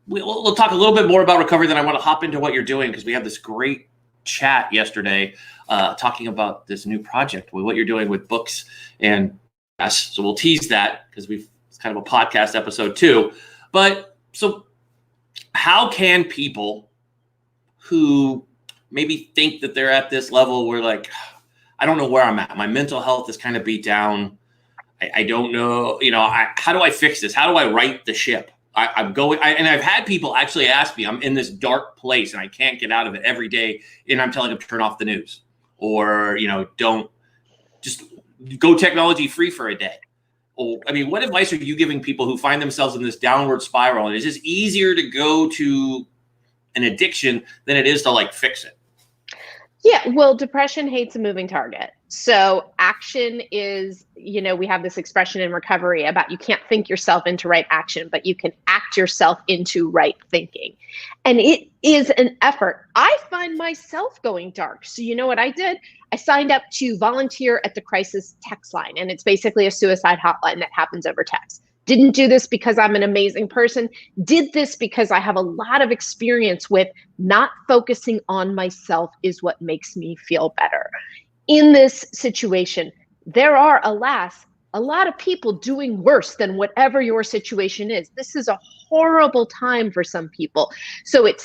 we'll talk a little bit more about recovery, then I want to hop into what you're doing, because we had this great chat yesterday talking about this new project with what you're doing with books and yes. So we'll tease that, because it's kind of a podcast episode too. But so how can people who maybe think that they're at this level where like, I don't know where I'm at. My mental health is kind of beat down. I don't know, how do I fix this? How do I right the ship? I'm going, and I've had people actually ask me, I'm in this dark place and I can't get out of it every day. And I'm telling them to turn off the news, or, don't just go technology free for a day. Or, I mean, what advice are you giving people who find themselves in this downward spiral? And it's just easier to go to an addiction than it is to like fix it. Yeah, well, depression hates a moving target. So action is, we have this expression in recovery about you can't think yourself into right action, but you can act yourself into right thinking. And it is an effort. I find myself going dark. So you know what I did? I signed up to volunteer at the crisis text line. And it's basically a suicide hotline that happens over text. Didn't do this because I'm an amazing person. Did this because I have a lot of experience with not focusing on myself is what makes me feel better. In this situation, there are, alas, a lot of people doing worse than whatever your situation is. This is a horrible time for some people. So it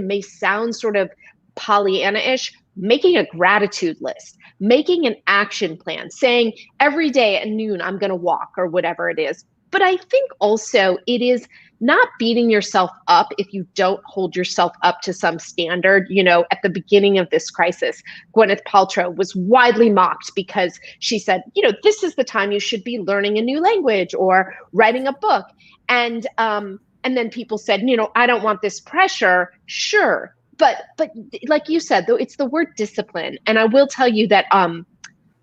may sound sort of Pollyanna-ish, making a gratitude list, making an action plan, saying every day at noon, I'm going to walk or whatever it is. But I think also it is not beating yourself up if you don't hold yourself up to some standard. You know, at the beginning of this crisis, Gwyneth Paltrow was widely mocked because she said, you know, this is the time you should be learning a new language or writing a book. And then people said, you know, I don't want this pressure. Sure. But like you said, though, it's the word discipline. And I will tell you that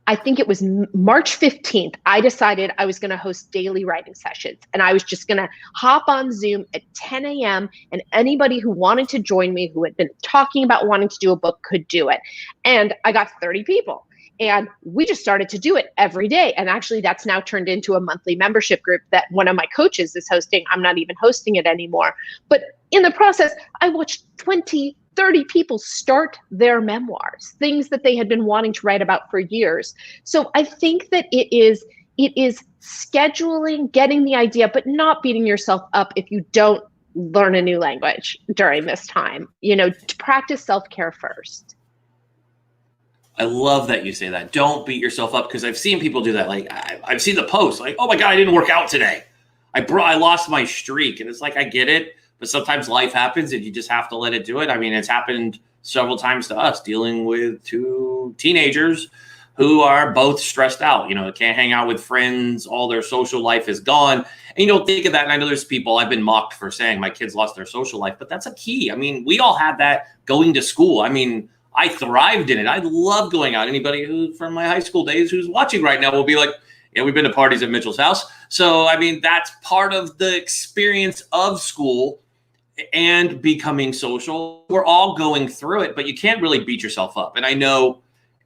I think it was March 15th, I decided I was going to host daily writing sessions. And I was just going to hop on Zoom at 10 a.m. and anybody who wanted to join me, who had been talking about wanting to do a book, could do it. And I got 30 people. And we just started to do it every day. And actually, that's now turned into a monthly membership group that one of my coaches is hosting. I'm not even hosting it anymore. But in the process, I watched 20, 30 people start their memoirs, things that they had been wanting to write about for years. So I think that it is scheduling, getting the idea, but not beating yourself up if you don't learn a new language during this time. You know, to practice self-care first. I love that you say that. Don't beat yourself up, because I've seen people do that. Like I've seen the post like, oh my God, I didn't work out today. I lost my streak. And it's like, I get it. But sometimes life happens and you just have to let it do it. I mean, it's happened several times to us dealing with two teenagers who are both stressed out. You know, they can't hang out with friends. All their social life is gone. And you don't think of that. And I know there's people, I've been mocked for saying my kids lost their social life, but that's a key. I mean, we all had that going to school. I mean, I thrived in it. I love going out. Anybody who from my high school days who's watching right now will be like, yeah, we've been to parties at Mitchell's house. So, I mean, that's part of the experience of school and becoming social. We're all going through it, but you can't really beat yourself up. And I know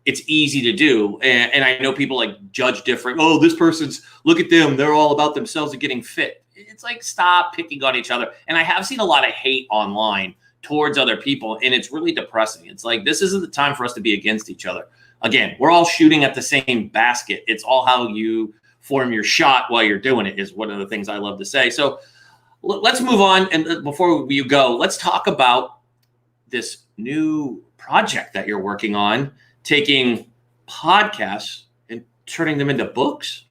it's easy to do. And I know people like judge different. Oh, this person's, look at them. They're all about themselves and getting fit. It's like, stop picking on each other. And I have seen a lot of hate online towards other people, and it's really depressing. It's like, this isn't the time for us to be against each other. Again, we're all shooting at the same basket. It's all how you form your shot while you're doing it is one of the things I love to say. So let's move on. And before you go, let's talk about this new project that you're working on, taking podcasts and turning them into books.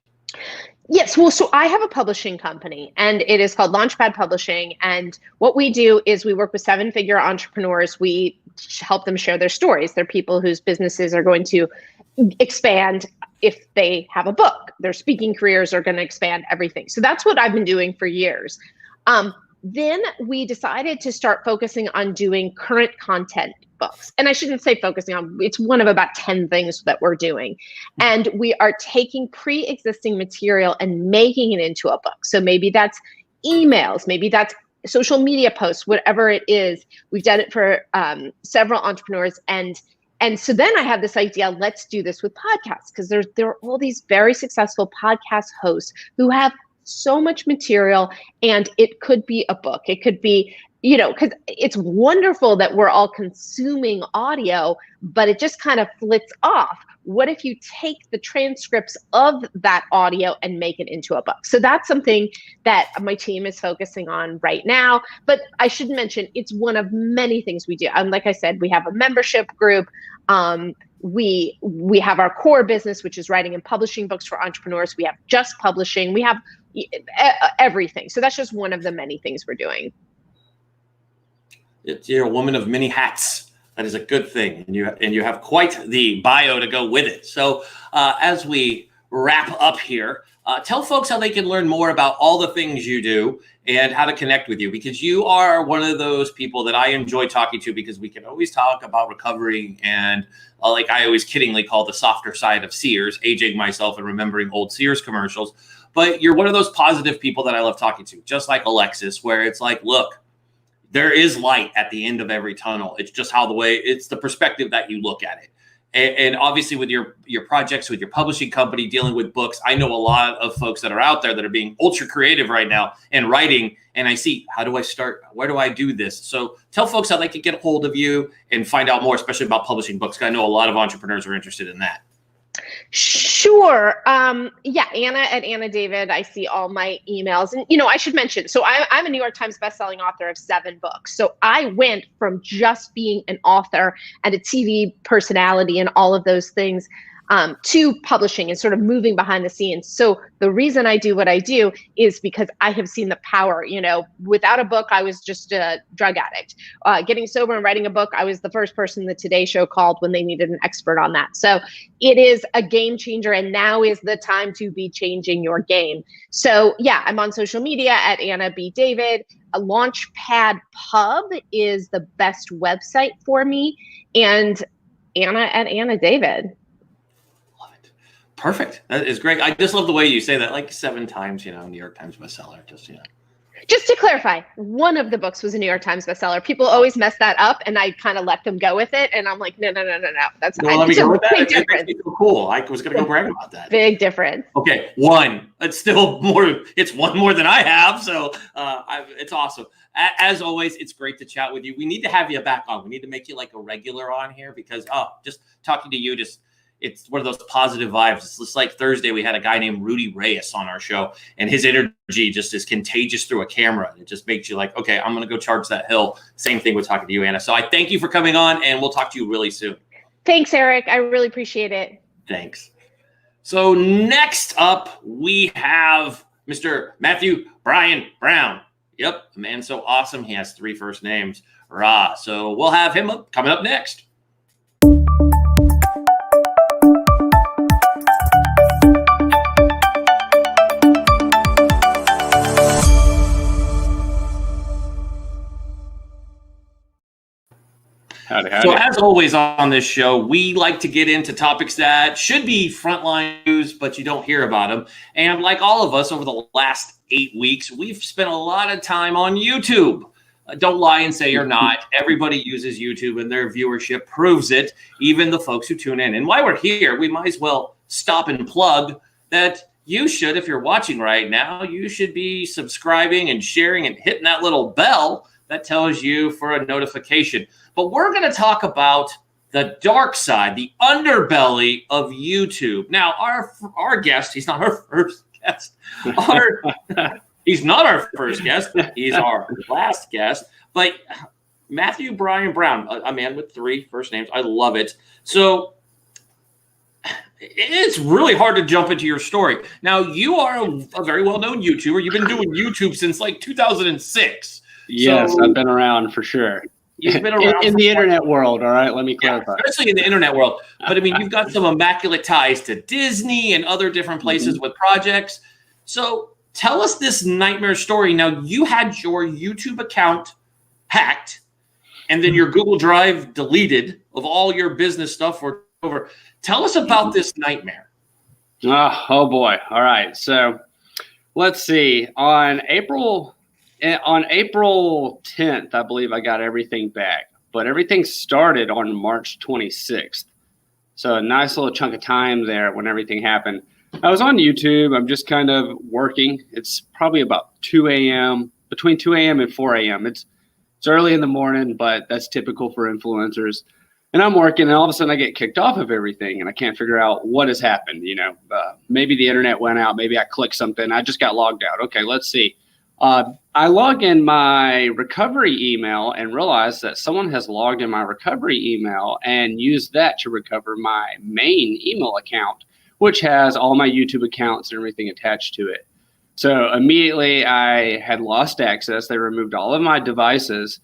Yes. Well, so I have a publishing company and it is called Launchpad Publishing. And what we do is we work with 7-figure entrepreneurs. We help them share their stories. They're people whose businesses are going to expand if they have a book. Their speaking careers are going to expand, everything. So that's what I've been doing for years. Then we decided to start focusing on doing current content books. And I shouldn't say focusing on, it's one of about 10 things that we're doing. And we are taking pre-existing material and making it into a book. So maybe that's emails, maybe that's social media posts, whatever it is. We've done it for several entrepreneurs. And so then I have this idea, let's do this with podcasts, because there are all these very successful podcast hosts who have so much material, and it could be a book. It could be, you know, because it's wonderful that we're all consuming audio, but it just kind of flits off. What if you take the transcripts of that audio and make it into a book? So that's something that my team is focusing on right now. But I should mention, it's one of many things we do. Like I said, we have a membership group. We have our core business, which is writing and publishing books for entrepreneurs. We have just publishing. We have everything. So that's just one of the many things we're doing. You're a woman of many hats. That is a good thing. And you have quite the bio to go with it. So as we wrap up here, tell folks how they can learn more about all the things you do and how to connect with you, because you are one of those people that I enjoy talking to, because we can always talk about recovery and like I always kiddingly call the softer side of Sears, aging myself and remembering old Sears commercials. But you're one of those positive people that I love talking to, just like Alexis, where it's like, look, there is light at the end of every tunnel. It's just it's the perspective that you look at it. And obviously with your projects, with your publishing company, dealing with books, I know a lot of folks that are out there that are being ultra creative right now and writing. And I see, how do I start? Where do I do this? So tell folks how they can get a hold of you and find out more, especially about publishing books. 'Cause I know a lot of entrepreneurs are interested in that. Sure. Yeah, Anna at Anna David. I see all my emails. And, you know, I should mention, so I'm a New York Times bestselling author of 7 books. So I went from just being an author and a TV personality and all of those things. to publishing and sort of moving behind the scenes. So the reason I do what I do is because I have seen the power. Without a book, I was just a drug addict. Getting sober and writing a book, I was the first person the Today Show called when they needed an expert on that. So it is a game changer, and now is the time to be changing your game. So yeah, I'm on social media at Anna B. David. A Launchpad Pub is the best website for me, and Anna at Anna David. Love it. Perfect. That is great. I just love the way you say that, like 7 times, New York Times bestseller. Just to clarify, one of the books was a New York Times bestseller. People always mess that up, and I kind of let them go with it. And I'm like, no. That's let me go with that. Big difference. It makes me feel cool. I was going to go brag about that. Big difference. Okay, 1. It's still more. It's 1 more than I have, so it's awesome. As always, it's great to chat with you. We need to have you back on. We need to make you like a regular on here because just talking to you it's one of those positive vibes. It's just like Thursday, we had a guy named Rudy Reyes on our show, and his energy just is contagious through a camera. And it just makes you like, okay, I'm going to go charge that hill. Same thing with talking to you, Anna. So I thank you for coming on, and we'll talk to you really soon. Thanks, Eric. I really appreciate it. Thanks. So next up, we have Mr. Matthew Brian Brown. Yep, a man so awesome, he has 3 first names. Rah. So we'll have him coming up next. Howdy. So as always on this show, we like to get into topics that should be frontline news, but you don't hear about them. And like all of us over the last 8 weeks, we've spent a lot of time on YouTube. Don't lie and say you're not. Everybody uses YouTube, and their viewership proves it, even the folks who tune in. And while we're here, we might as well stop and plug that you should, if you're watching right now, you should be subscribing and sharing and hitting that little bell that tells you for a notification. But we're going to talk about the dark side, the underbelly of YouTube. Now, our guest, he's not our first guest. He's not our first guest. He's our last guest. But Matthew Brian Brown, a man with 3 first names. I love it. So it's really hard to jump into your story. Now, you are a very well-known YouTuber. You've been doing YouTube since like 2006. Yes, so, I've been around for sure. You've been around in the internet world, all right? Let me clarify. Especially in the internet world. But I mean, you've got some immaculate ties to Disney and other different places with projects. So tell us this nightmare story. Now, you had your YouTube account hacked, and then your Google Drive deleted of all your business stuff or over. Tell us about this nightmare. Oh boy. All right. So let's see. On April 10th, I believe I got everything back, but everything started on March 26th. So a nice little chunk of time there when everything happened. I was on YouTube. I'm just kind of working. It's probably about 2 a.m., between 2 a.m. and 4 a.m. It's early in the morning, but that's typical for influencers. And I'm working, and all of a sudden I get kicked off of everything, and I can't figure out what has happened. Maybe the internet went out. Maybe I clicked something. I just got logged out. Okay, let's see. I log in my recovery email and realize that someone has logged in my recovery email and used that to recover my main email account, which has all my YouTube accounts and everything attached to it. So immediately I had lost access. They removed all of my devices.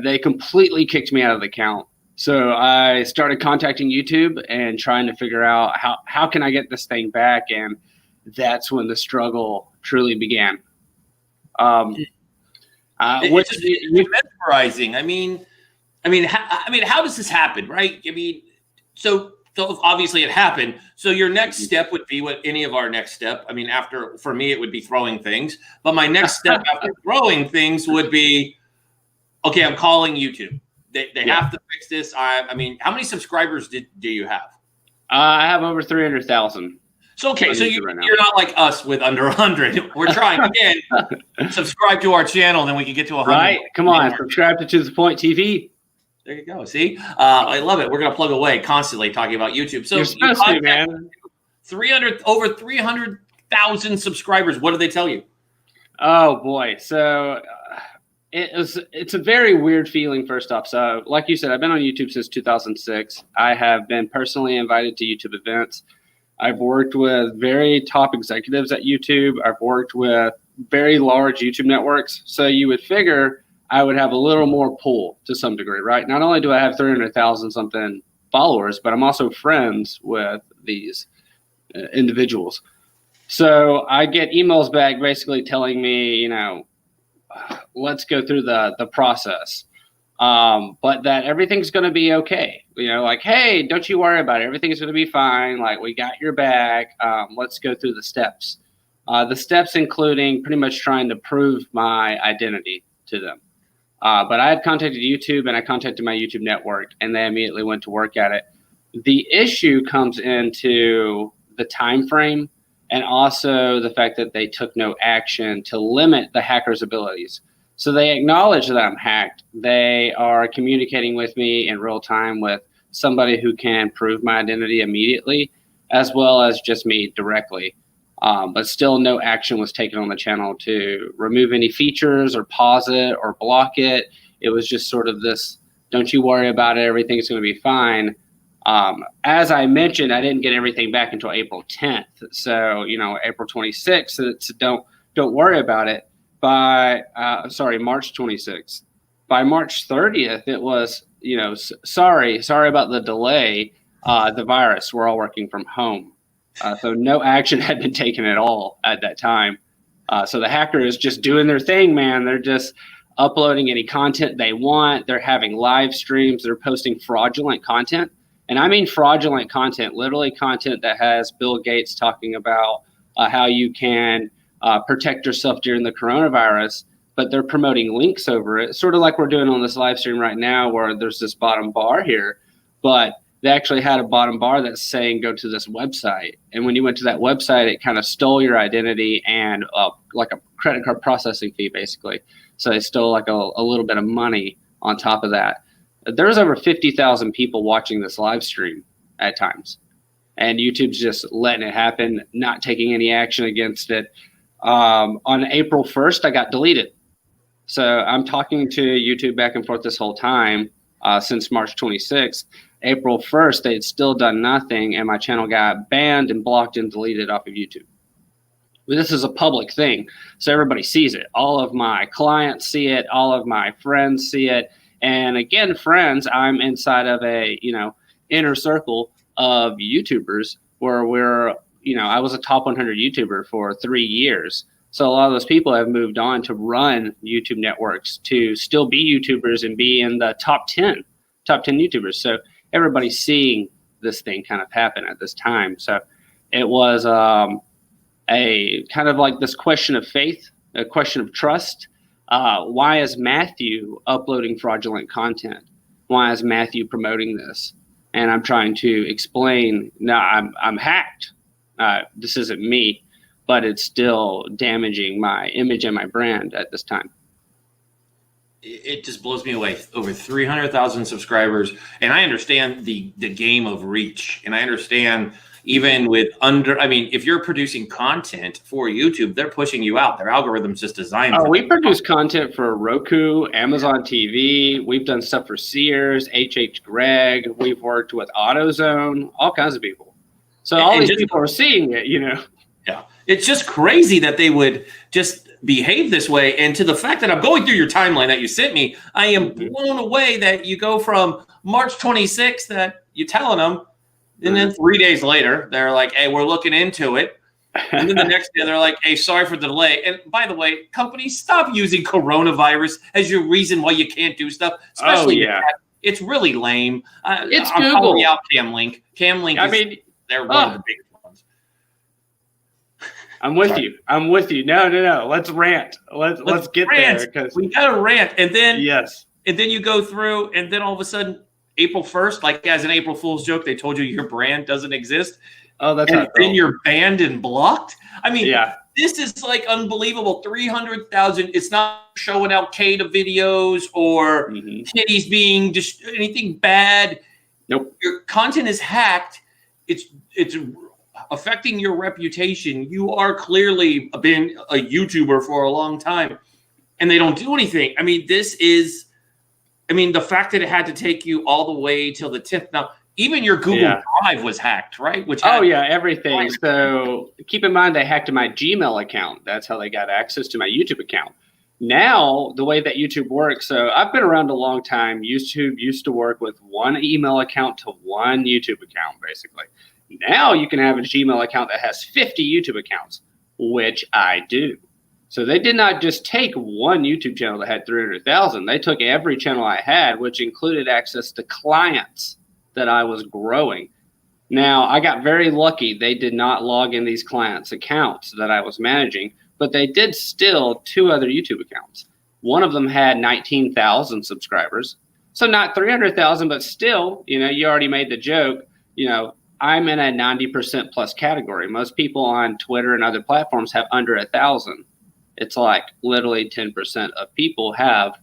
They completely kicked me out of the account. So I started contacting YouTube and trying to figure out how can I get this thing back. And that's when the struggle truly began. It's mesmerizing. I mean, how does this happen, right? So obviously it happened. So your next step would be what any of our next step. I mean, for me, it would be throwing things. But my next step after throwing things would be, okay, I'm calling YouTube. They have to fix this. I mean, how many subscribers do you have? I have over 300,000. So, okay, so you're not like us with under 100. We're trying again. Subscribe to our channel, then we can get to 100. Right, come on, subscribe to the Point TV. There you go. See, I love it. We're gonna plug away constantly talking about YouTube. So you're supposed to, man. Over 300,000 subscribers. What do they tell you? Oh boy, so It's a very weird feeling, first off. So, like you said, I've been on YouTube since 2006. I have been personally invited to YouTube events. I've worked with very top executives at YouTube. I've worked with very large YouTube networks. So you would figure I would have a little more pull to some degree, right? Not only do I have 300,000 something followers, but I'm also friends with these individuals. So I get emails back basically telling me, you know, let's go through the process, but that everything's going to be okay. You know, like, hey, don't you worry about it. Everything's going to be fine. Like, we got your back. Let's go through the steps. The steps including pretty much trying to prove my identity to them. But I had contacted YouTube and I contacted my YouTube network, and they immediately went to work at it. The issue comes into the time frame, and also the fact that they took no action to limit the hacker's abilities. So they acknowledge that I'm hacked. They are communicating with me in real time with somebody who can prove my identity immediately, as well as just me directly. But still no action was taken on the channel to remove any features or pause it or block it. It was just sort of this, don't you worry about it, everything's going to be fine. As I mentioned, I didn't get everything back until April 10th. So, you know, April 26th, it's don't worry about it. By, March 26th. By March 30th, it was, you know, sorry about the delay. The virus, we're all working from home. So no action had been taken at all at that time. So the hacker is just doing their thing, man. They're just uploading any content they want. They're having live streams. They're posting fraudulent content. And I mean fraudulent content, literally content that has Bill Gates talking about how you can protect yourself during the coronavirus, but they're promoting links over it, sort of like we're doing on this live stream right now where there's this bottom bar here, but they actually had a bottom bar that's saying go to this website. And when you went to that website, it kind of stole your identity and like a credit card processing fee, basically. So they stole like a little bit of money on top of that. There's over 50,000 people watching this live stream at times, and YouTube's just letting it happen, not taking any action against it. On April 1st, I got deleted. So I'm talking to YouTube back and forth this whole time since March 26th. April 1st, they had still done nothing, and my channel got banned and blocked and deleted off of YouTube. But this is a public thing, so everybody sees it. All of my clients see it. All of my friends see it. And again, friends, I'm inside of a, you know, inner circle of YouTubers where we're, you know, I was a top 100 YouTuber for 3 years. So a lot of those people have moved on to run YouTube networks, to still be YouTubers and be in the top 10 YouTubers. So everybody's seeing this thing kind of happen at this time. So it was a kind of like this question of faith, a question of trust. Why is Matthew uploading fraudulent content? Why is Matthew promoting this? And I'm trying to explain, no, I'm hacked. This isn't me, but it's still damaging my image and my brand at this time. It just blows me away. Over 300,000 subscribers. And I understand the game of reach. And I understand even with if you're producing content for YouTube, they're pushing you out. Their algorithm's just designed. We produce content for Roku, Amazon TV. We've done stuff for Sears, HH Gregg. We've worked with AutoZone, all kinds of people. So all these people are seeing it, you know. Yeah. It's just crazy that they would just behave this way. And to the fact that I'm going through your timeline that you sent me, I am blown away that you go from March 26th that you're telling them, and then 3 days later, they're like, hey, we're looking into it. And then the next day, they're like, hey, sorry for the delay. And by the way, companies, stop using coronavirus as your reason why you can't do stuff. Especially it's really lame. It's I'm Google. calling out Camlink. Camlink they're one of the biggest ones. I'm with you. I'm with you. No. Let's rant. Let's get rant. there. Because we got to rant. And then, yes. And then you go through, and then all of a sudden, April 1st, like as an April Fool's joke, they told you your brand doesn't exist. Oh, that's and then you're banned and blocked. I mean, This is like unbelievable. 300,000. It's not showing Al Qaeda videos or titties being just anything bad. Nope. Your content is hacked. It's affecting your reputation. You are clearly been a YouTuber for a long time, and they don't do anything. I mean, the fact that it had to take you all the way till the 10th. Now, even your Google Drive was hacked, right? Everything. So keep in mind, they hacked my Gmail account. That's how they got access to my YouTube account. Now, the way that YouTube works, so I've been around a long time. YouTube used to work with one email account to one YouTube account, basically. Now you can have a Gmail account that has 50 YouTube accounts, which I do. So they did not just take one YouTube channel that had 300,000. They took every channel I had, which included access to clients that I was growing. Now, I got very lucky. They did not log in these clients' accounts that I was managing, but they did steal 2 other YouTube accounts. One of them had 19,000 subscribers. So not 300,000, but still, you already made the joke, I'm in a 90% plus category. Most people on Twitter and other platforms have under 1,000. It's like literally 10% of people have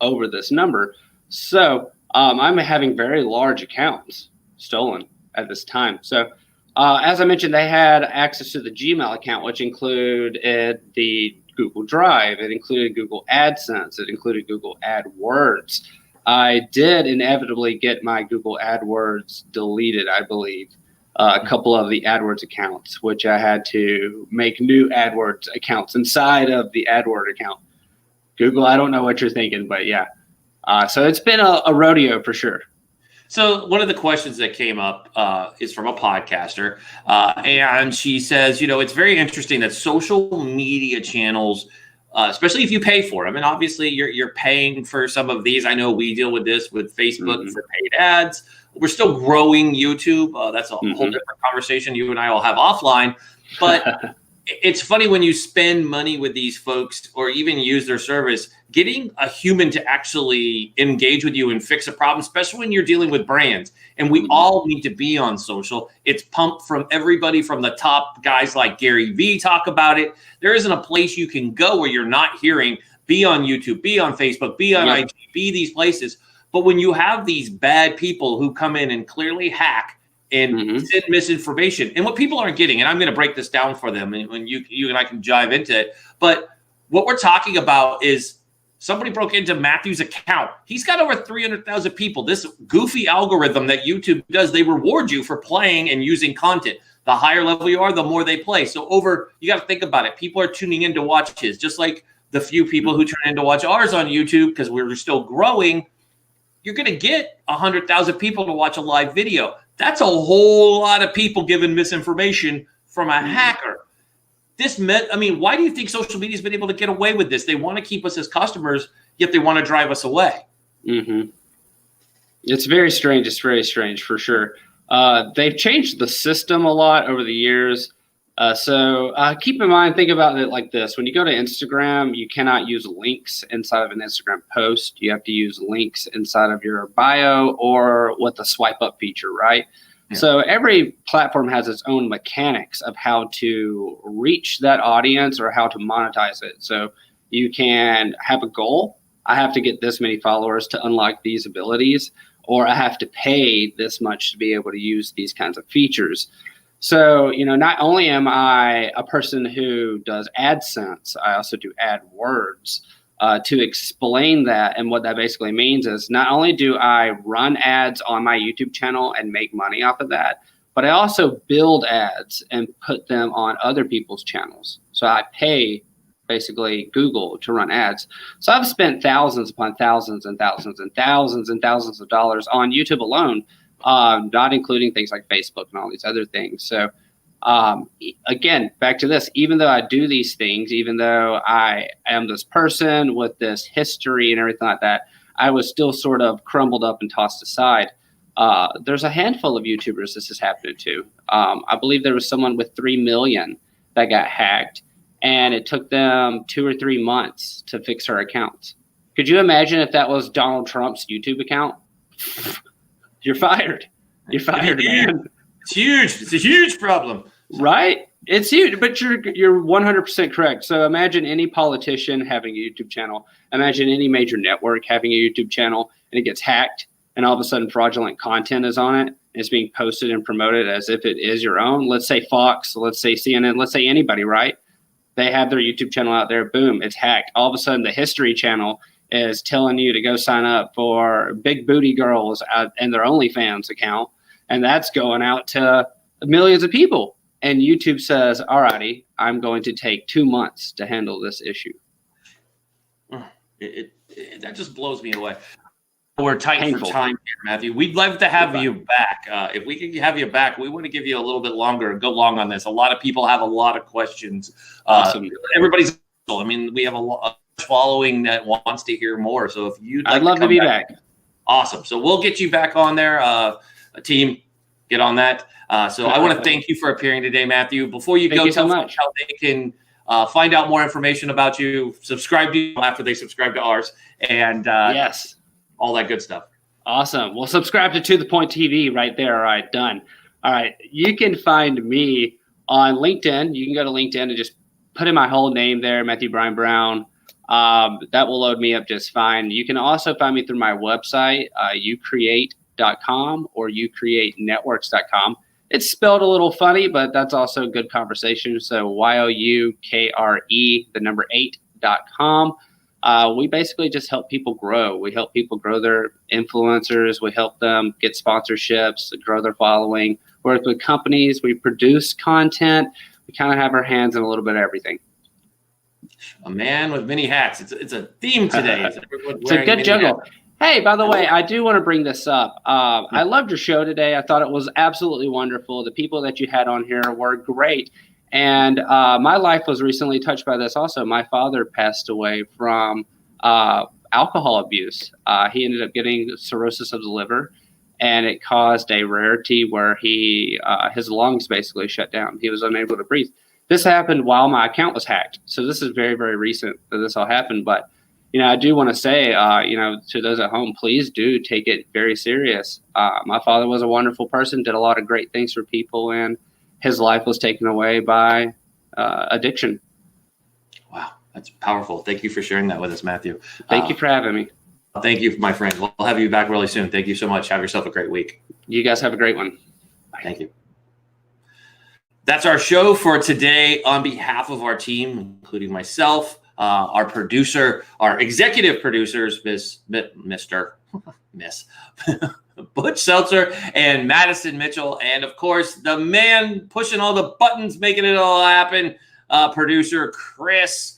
over this number. So I'm having very large accounts stolen at this time. So as I mentioned, they had access to the Gmail account, which included the Google Drive. It included Google AdSense. It included Google AdWords. I did inevitably get my Google AdWords deleted, I believe. A couple of the AdWords accounts, which I had to make new AdWords accounts inside of the AdWords account. Google, I don't know what you're thinking, but yeah. So it's been a rodeo for sure. So one of the questions that came up is from a podcaster, and she says, it's very interesting that social media channels, especially if you pay for them, and obviously you're paying for some of these. I know we deal with this with Facebook for paid ads. We're still growing YouTube. That's a whole different conversation you and I will have offline. But it's funny when you spend money with these folks or even use their service, getting a human to actually engage with you and fix a problem, especially when you're dealing with brands. And we all need to be on social. It's pumped from everybody from the top guys like Gary Vee talk about it. There isn't a place you can go where you're not hearing, be on YouTube, be on Facebook, be on IG, be these places. But when you have these bad people who come in and clearly hack and send misinformation, and what people aren't getting, and I'm going to break this down for them, and when you and I can dive into it. But what we're talking about is somebody broke into Matthew's account. He's got over 300,000 people. This goofy algorithm that YouTube does, they reward you for playing and using content. The higher level you are, the more they play. So you got to think about it. People are tuning in to watch his, just like the few people who turn in to watch ours on YouTube because we're still growing. You're going to get 100,000 people to watch a live video. That's a whole lot of people giving misinformation from a hacker. Why do you think social media has been able to get away with this? They want to keep us as customers, yet they want to drive us away. It's very strange. It's very strange for sure. They've changed the system a lot over the years. So keep in mind, think about it like this. When you go to Instagram, you cannot use links inside of an Instagram post. You have to use links inside of your bio or with the swipe up feature, right? Yeah. So every platform has its own mechanics of how to reach that audience or how to monetize it. So you can have a goal. I have to get this many followers to unlock these abilities, or I have to pay this much to be able to use these kinds of features. So, not only am I a person who does AdSense, I also do AdWords. To explain that, and what that basically means is not only do I run ads on my YouTube channel and make money off of that, but I also build ads and put them on other people's channels. So I pay basically Google to run ads. So I've spent thousands upon thousands and thousands and thousands and thousands of dollars on YouTube alone, not including things like Facebook and all these other things. So again, back to this, even though I do these things, even though I am this person with this history and everything like that, I was still sort of crumbled up and tossed aside. There's a handful of YouTubers this has happened to. I believe there was someone with 3 million that got hacked, and it took them 2 or 3 months to fix her account. Could you imagine if that was Donald Trump's YouTube account? You're fired. You're fired, man. It's huge. It's a huge problem. Right? It's huge, but you're 100% correct. So imagine any politician having a YouTube channel. Imagine any major network having a YouTube channel, and it gets hacked, and all of a sudden fraudulent content is on it. And it's being posted and promoted as if it is your own. Let's say Fox, let's say CNN, let's say anybody, right? They have their YouTube channel out there. Boom, it's hacked. All of a sudden, the History Channel is telling you to go sign up for Big Booty Girls and their OnlyFans account. And that's going out to millions of people. And YouTube says, all righty, I'm going to take 2 months to handle this issue. That just blows me away. We're tight Painful. for time here, Matthew. We'd love to have you back. If we could have you back, we want to give you a little bit longer and go long on this. A lot of people have a lot of questions. Awesome. Everybody's, I mean, we have a following that wants to hear more. So if you'd like I'd love to be back. Awesome. So we'll get you back on there. A team, get on that. So I want to thank you for appearing today, Matthew. Before you go, tell folks how they can find out more information about you, subscribe to you after they subscribe to ours, and yes, all that good stuff. Awesome. Well, subscribe to The Point TV right there. All right, done. All right, you can find me on LinkedIn. You can go to LinkedIn and just put in my whole name there, Matthew Brian Brown. That will load me up just fine. You can also find me through my website, youcreate.com or youcreatenetworks.com. It's spelled a little funny, but that's also good conversation. So youkre8.com. We basically just help people grow. We help people grow their influencers. We help them get sponsorships, grow their following. Work with companies. We produce content. We kind of have our hands in a little bit of everything. A man with many hats. It's a theme today. It's a good juggle. Hey, by the way, I do want to bring this up. I loved your show today. I thought it was absolutely wonderful. The people that you had on here were great. And my life was recently touched by this also. My father passed away from alcohol abuse. He ended up getting cirrhosis of the liver, and it caused a rarity where his lungs basically shut down. He was unable to breathe. This happened while my account was hacked. So this is very, very recent that this all happened. But, I do want to say, to those at home, please do take it very serious. My father was a wonderful person, did a lot of great things for people, and his life was taken away by addiction. Wow, that's powerful. Thank you for sharing that with us, Matthew. Thank you for having me. Thank you, my friend. We'll have you back really soon. Thank you so much. Have yourself a great week. You guys have a great one. Bye. Thank you. That's our show for today. On behalf of our team, including myself, our producer, our executive producers, Miss Butch Seltzer and Madison Mitchell, and of course the man pushing all the buttons, making it all happen, producer Chris.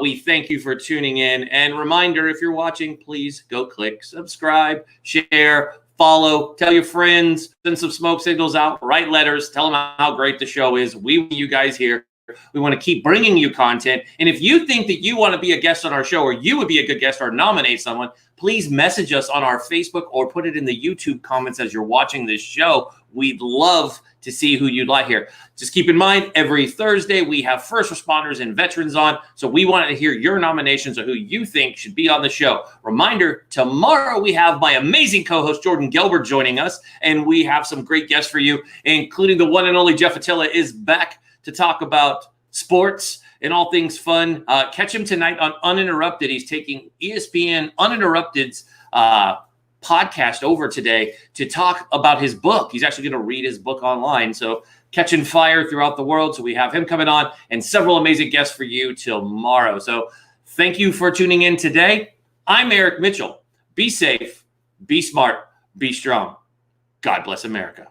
We thank you for tuning in. And reminder, if you're watching, please go click subscribe, share, follow, tell your friends, send some smoke signals out, write letters, tell them how great the show is. We want you guys here. We want to keep bringing you content. And if you think that you want to be a guest on our show, or you would be a good guest, or nominate someone, please message us on our Facebook or put it in the YouTube comments as you're watching this show. We'd love to see who you'd like here. Just keep in mind, every Thursday we have first responders and veterans on. So we want to hear your nominations of who you think should be on the show. Reminder, tomorrow we have my amazing co-host Jordan Gilbert joining us, and we have some great guests for you, including the one and only Jeff Attila is back to talk about sports and all things fun. Catch him tonight on Uninterrupted. He's taking ESPN Uninterrupted's podcast over today to talk about his book. He's actually going to read his book online. So catching fire throughout the world. So we have him coming on and several amazing guests for you tomorrow. So thank you for tuning in today. I'm Eric Mitchell. Be safe, be smart, be strong. God bless America.